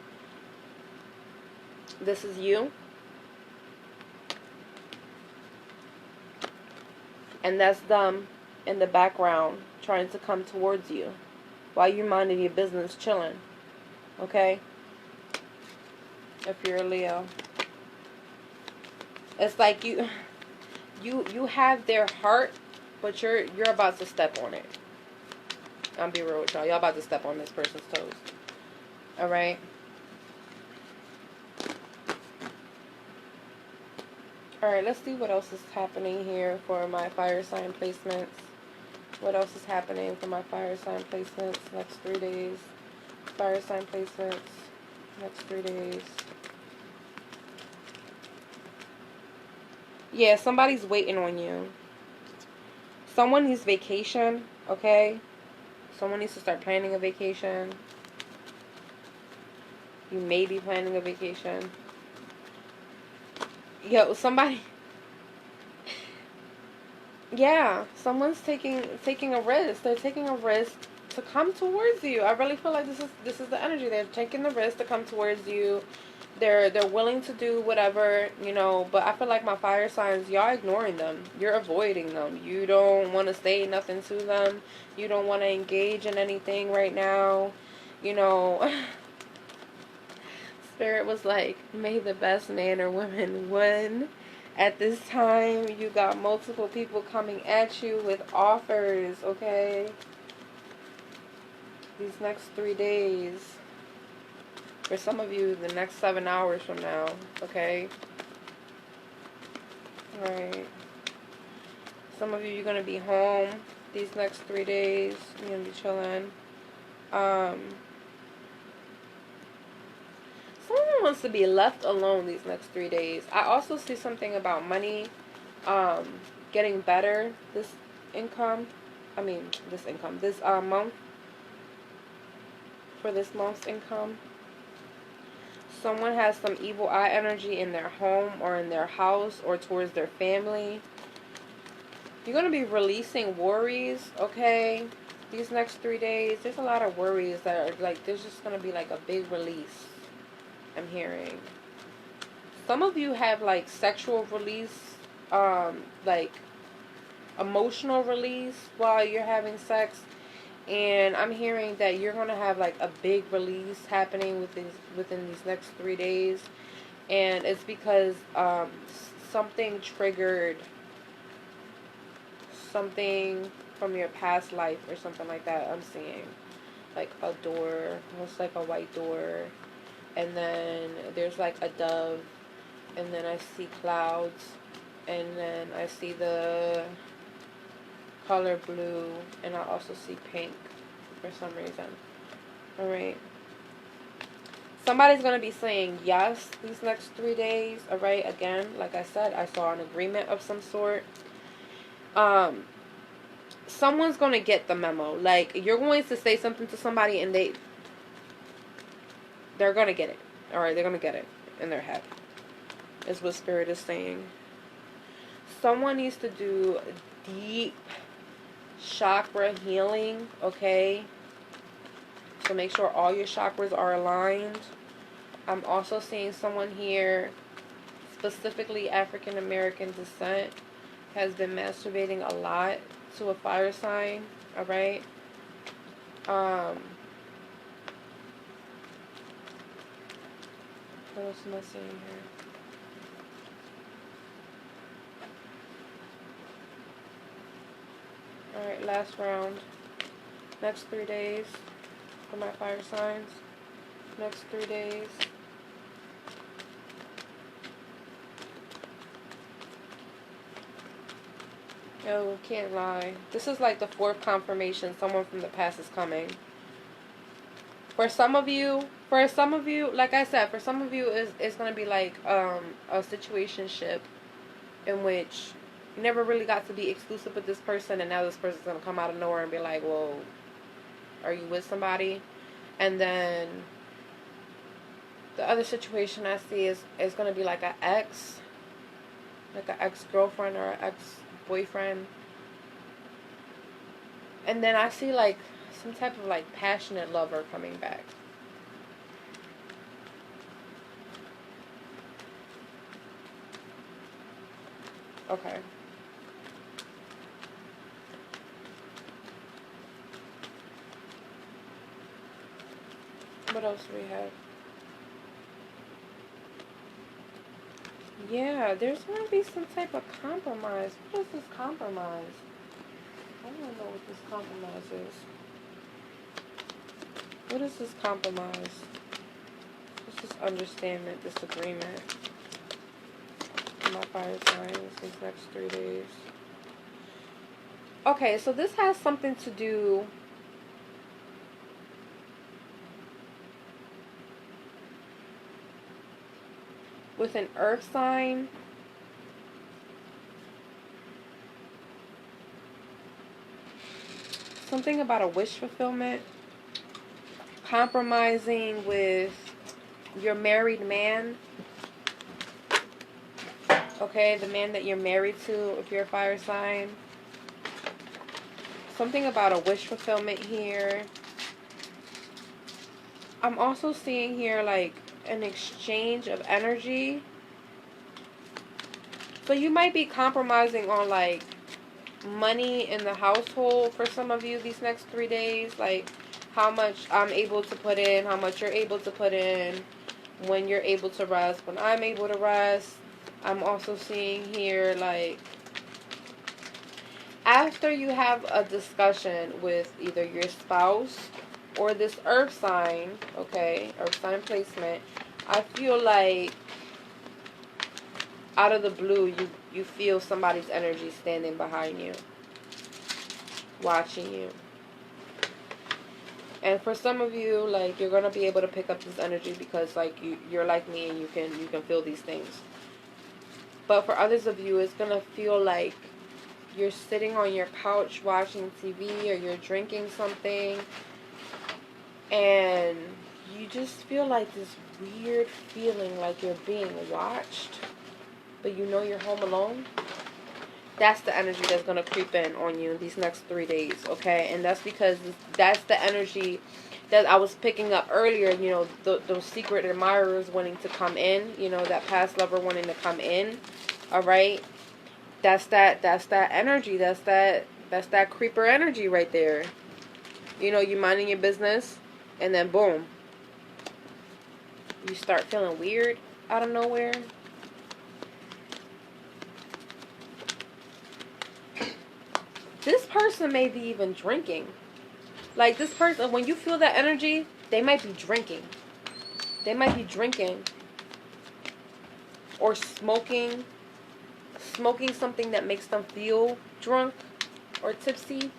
This is you. And that's them in the background trying to come towards you while you're minding your business, chilling. Okay? If you're a Leo. It's like you have their heart, but you're about to step on it. I'll be real with y'all. Y'all about to step on this person's toes. Alright? Alright, let's see what else is happening here for my fire sign placements. What else is happening for my fire sign placements next 3 days? Fire sign placements next 3 days. Yeah, somebody's waiting on you. Someone needs vacation, okay? Someone needs to start planning a vacation. You may be planning a vacation. Yo, somebody... Yeah, someone's taking a risk. They're taking a risk to come towards you. I really feel like this is the energy. They're taking the risk to come towards you. They're willing to do whatever, you know, but I feel like my fire signs, y'all ignoring them. You're avoiding them. You don't want to say nothing to them. You don't want to engage in anything right now. You know, Spirit was like, may the best man or woman win. At this time, you got multiple people coming at you with offers, okay? These next 3 days. For some of you, the next 7 hours from now, okay? Alright. Some of you, you're going to be home these next 3 days. You're going to be chilling. Someone wants to be left alone these next 3 days. I also see something about money getting better this income. This month. For this month's income. Someone has some evil eye energy in their home or in their house or towards their family. You're going to be releasing worries, okay? These next 3 days, there's a lot of worries that are like, there's just going to be like a big release. I'm hearing. Some of you have like sexual release, like emotional release while you're having sex. And I'm hearing that you're going to have like a big release happening within these next 3 days. And it's because something triggered something from your past life or something like that. I'm seeing like a door, almost like a white door. And then there's like a dove. And then I see clouds. And then I see the color blue, and I also see pink for some reason. Alright. Somebody's going to be saying yes these next 3 days. Alright, again, like I said, I saw an agreement of some sort. Someone's going to get the memo. Like, you're going to say something to somebody, and they're going to get it. Alright, they're going to get it in their head. Is what Spirit is saying. Someone needs to do deep chakra healing, okay? So make sure all your chakras are aligned. I'm also seeing someone here, specifically African American descent, has been masturbating a lot to a fire sign, alright? What else am I seeing here? Alright, last round. Next 3 days for my fire signs. Next 3 days. Oh, can't lie. This is like the 4th confirmation someone from the past is coming. For some of you, like I said, for some of you, it's going to be like a situationship in which you never really got to be exclusive with this person, and now this person's going to come out of nowhere and be like, well, are you with somebody? And then the other situation I see is going to be like an ex-girlfriend or an ex-boyfriend. And then I see like some type of like passionate lover coming back. Okay. What else do we have? Yeah, there's going to be some type of compromise. What is this compromise? I don't know what this compromise is. What is this compromise? What's this understanding, this agreement? My fire signs these next 3 days. Okay, so this has something to do with an earth sign. Something about a wish fulfillment. Compromising with your married man. Okay, the man that you're married to, if you're a fire sign. Something about a wish fulfillment here. I'm also seeing here like an exchange of energy. So you might be compromising on like money in the household for some of you these next 3 days. Like how much I'm able to put in, how much you're able to put in, when you're able to rest, when I'm able to rest. I'm also seeing here like after you have a discussion with either your spouse or this earth sign, okay, earth sign placement, I feel like out of the blue you feel somebody's energy standing behind you, watching you. And for some of you, like, you're gonna be able to pick up this energy because like you're like me and you can feel these things. But for others of you, it's gonna feel like you're sitting on your couch watching TV or you're drinking something and you just feel like this weird feeling like you're being watched, but you know you're home alone. That's the energy that's going to creep in on you these next 3 days, okay? And that's because that's the energy that I was picking up earlier, you know, those secret admirers wanting to come in, you know, that past lover wanting to come in, all right? That's that energy, that's that creeper energy right there. You know, you minding your business, and then boom, you start feeling weird out of nowhere. This person may be even drinking. Like this person, when you feel that energy, they might be drinking. They might be drinking or smoking something that makes them feel drunk or tipsy.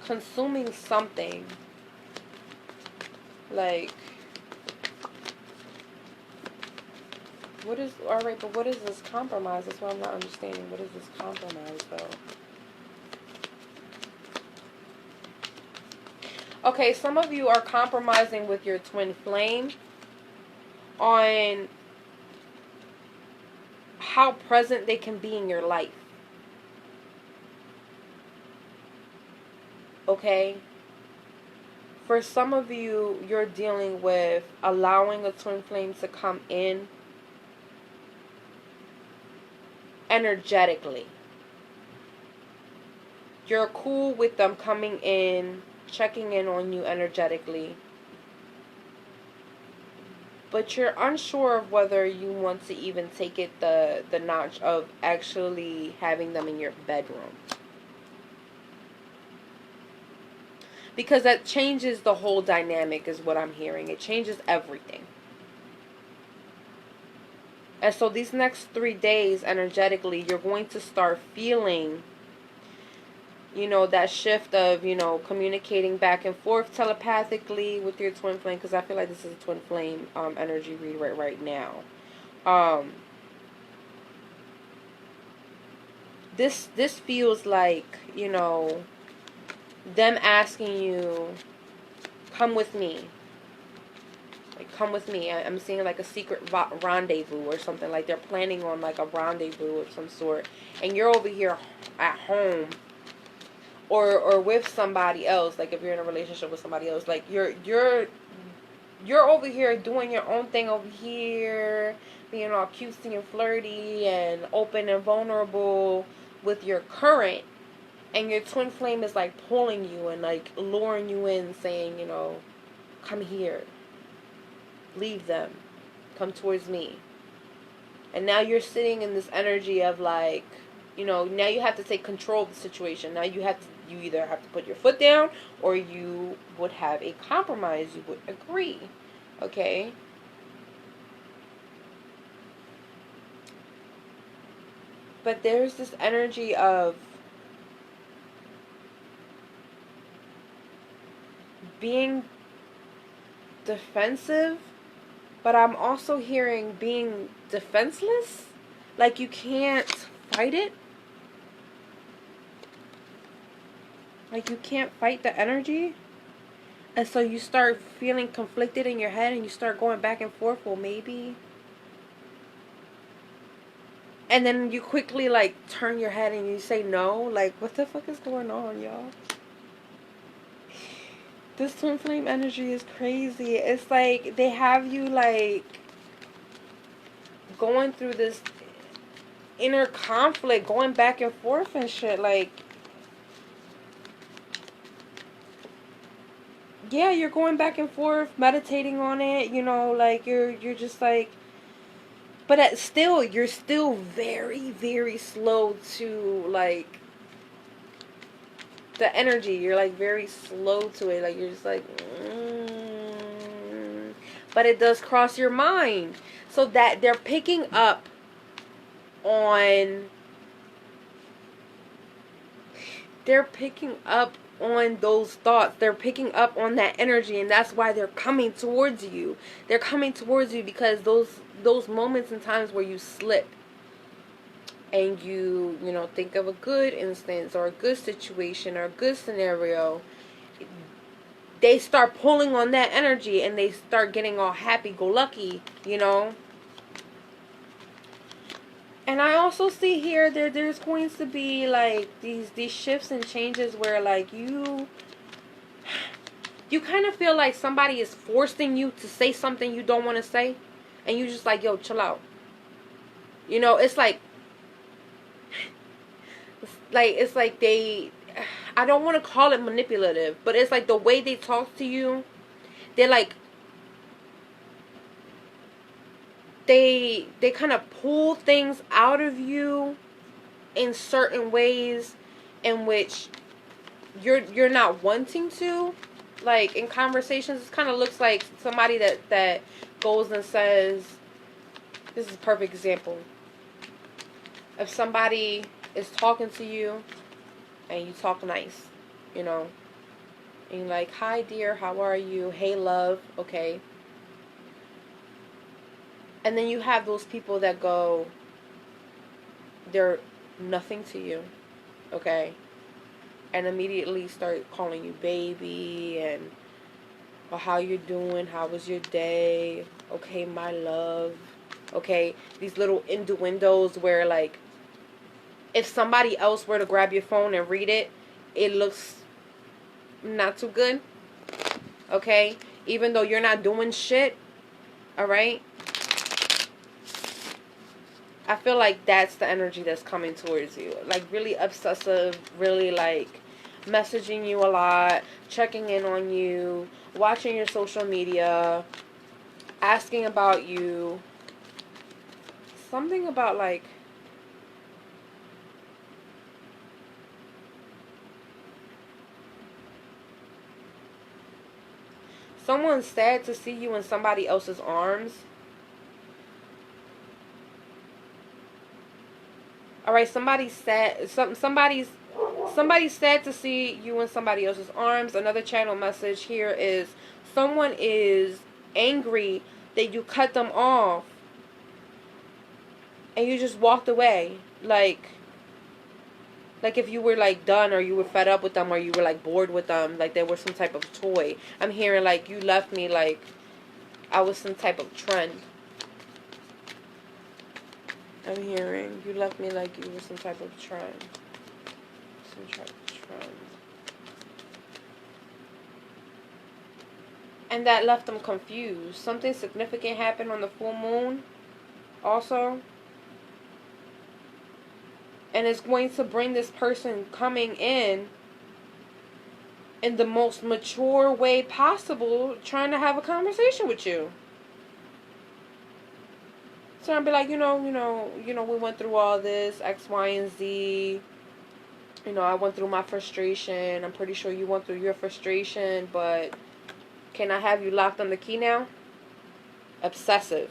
Consuming something. Like, what is, alright, but what is this compromise? That's what I'm not understanding. What is this compromise, though? Okay, some of you are compromising with your twin flame on how present they can be in your life. Okay? For some of you, you're dealing with allowing a twin flame to come in energetically. You're cool with them coming in, checking in on you energetically. but you're unsure of whether you want to even take it the notch of actually having them in your bedroom. Because that changes the whole dynamic is what I'm hearing. It changes everything. And so these next 3 days, energetically, you're going to start feeling, that shift of, communicating back and forth telepathically with your twin flame. Because I feel like this is a twin flame energy read right now. This feels like, them asking you, come with me. Like, come with me. I'm seeing like a secret rendezvous or something. Like they're planning on like a rendezvous of some sort. And you're over here at home. Or with somebody else. Like if you're in a relationship with somebody else. Like you're over here doing your own thing over here. Being all cutesy and flirty and open and vulnerable with your current. And your twin flame is like pulling you and like luring you in, saying, come here. Leave them. Come towards me. And now you're sitting in this energy of like, now you have to take control of the situation. Now you either have to put your foot down or you would have a compromise. You would agree. Okay? But there's this energy of being defensive, but I'm also hearing being defenseless. Like you can't fight it. Like you can't fight the energy. And so you start feeling conflicted in your head and you start going back and forth. Well, maybe. And then you quickly like turn your head and you say no. Like what the fuck is going on, y'all? This twin flame energy is crazy. It's like they have you like going through this inner conflict, going back and forth and shit. Like, yeah, you're going back and forth, meditating on it. Like you're just like, but you're still very, very slow to like. The energy, you're like very slow to it. Like you're just like, but it does cross your mind. So that they're picking up on those thoughts. They're picking up on that energy, and that's why they're coming towards you. They're coming towards you because those moments and times where you slip and you think of a good instance or a good situation or a good scenario, they start pulling on that energy and they start getting all happy-go-lucky, And I also see here there's going to be like these shifts and changes where like you kind of feel like somebody is forcing you to say something you don't want to say, and you just like, yo, chill out. It's like it's like I don't want to call it manipulative, but it's like the way they talk to you, they're like, they kind of pull things out of you in certain ways in which you're not wanting to. Like in conversations, it kind of looks like somebody that goes and says, this is a perfect example. If somebody is talking to you and you talk nice, and you're like, hi dear, how are you? Hey love, okay. And then you have those people that go, they're nothing to you, okay, and immediately start calling you baby and, well, how you doing? How was your day? Okay, my love. Okay, these little innuendos where like, if somebody else were to grab your phone and read it, it looks not too good. Okay? Even though you're not doing shit. Alright? I feel like that's the energy that's coming towards you. Like really obsessive, really like messaging you a lot, checking in on you, watching your social media. asking about you. Something about like someone's sad to see you in somebody else's arms. All right, somebody's sad. Somebody's sad to see you in somebody else's arms. Another channel message here is someone is angry that you cut them off and you just walked away. Like if you were like done, or you were fed up with them, or you were like bored with them, like they were some type of toy. I'm hearing like you left me like I was some type of trend. I'm hearing you left me like you were some type of trend. Some type of trend. And that left them confused. Something significant happened on the full moon also. And it's going to bring this person coming in the most mature way possible, trying to have a conversation with you. So I'll be like, we went through all this, X, Y, and Z. I went through my frustration. I'm pretty sure you went through your frustration, but can I have you locked on the key now? Obsessive.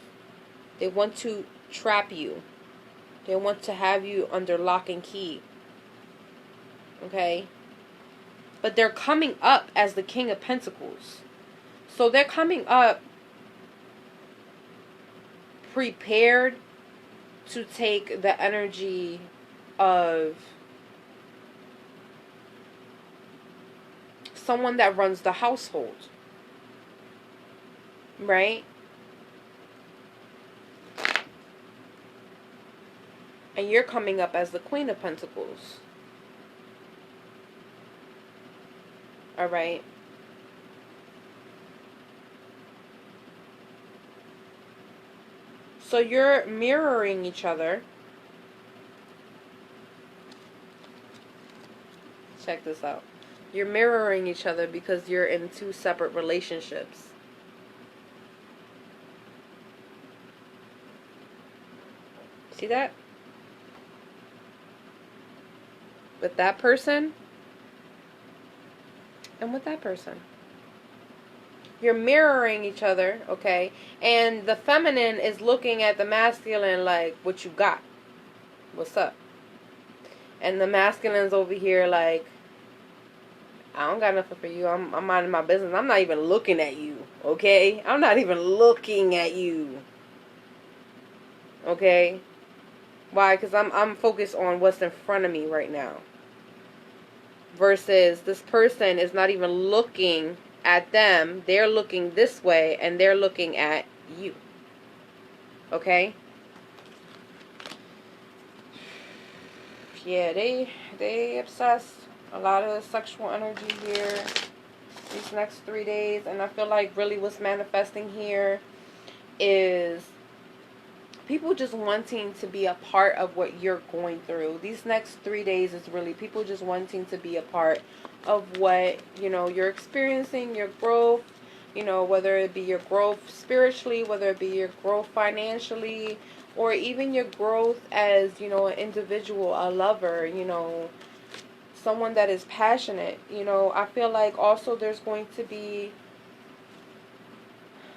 They want to trap you. They want to have you under lock and key. Okay? But they're coming up as the King of Pentacles. So they're coming up prepared to take the energy of someone that runs the household. Right? And you're coming up as the Queen of Pentacles. Alright? So you're mirroring each other. Check this out. You're mirroring each other because you're in two separate relationships. See that? With that person and with that person. You're mirroring each other, okay? And the feminine is looking at the masculine like, what you got? What's up? And the masculine's over here like, I don't got nothing for you. I'm minding my business. I'm not even looking at you, okay? I'm not even looking at you. Okay? Why? Because I'm focused on what's in front of me right now. Versus this person is not even looking at them. They're looking this way and they're looking at you. Okay? Yeah, they obsessed. A lot of sexual energy here these next 3 days. And I feel like really what's manifesting here is people just wanting to be a part of what you're going through. These next 3 days is really people just wanting to be a part of what, you're experiencing, your growth, whether it be your growth spiritually, whether it be your growth financially, or even your growth as, an individual, a lover, someone that is passionate. I feel like also there's going to be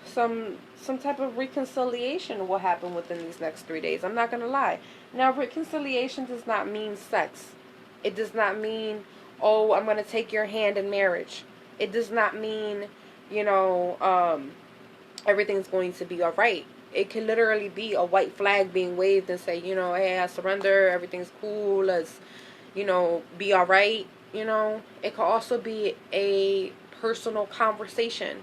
some type of reconciliation will happen within these next 3 days. I'm not going to lie. Now, reconciliation does not mean sex. It does not mean, oh, I'm going to take your hand in marriage. It does not mean, everything's going to be all right. It can literally be a white flag being waved and say, hey, I surrender. Everything's cool. Let's, be all right. It could also be a personal conversation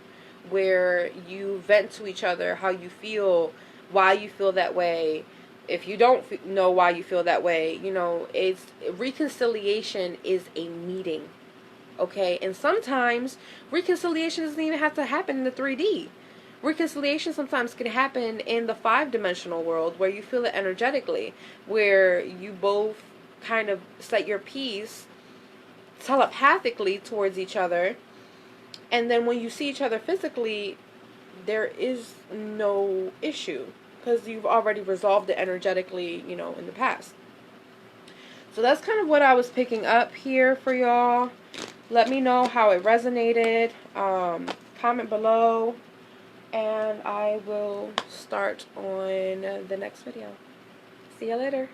where you vent to each other how you feel, why you feel that way. If you don't know why you feel that way, it's reconciliation is a meeting, okay? And sometimes reconciliation doesn't even have to happen in the 3D. Reconciliation sometimes can happen in the 5-dimensional world where you feel it energetically, where you both kind of set your piece telepathically towards each other. And then when you see each other physically, there is no issue because you've already resolved it energetically, you know, in the past. So that's kind of what I was picking up here for y'all. Let me know how it resonated. Comment below, and I will start on the next video. See you later.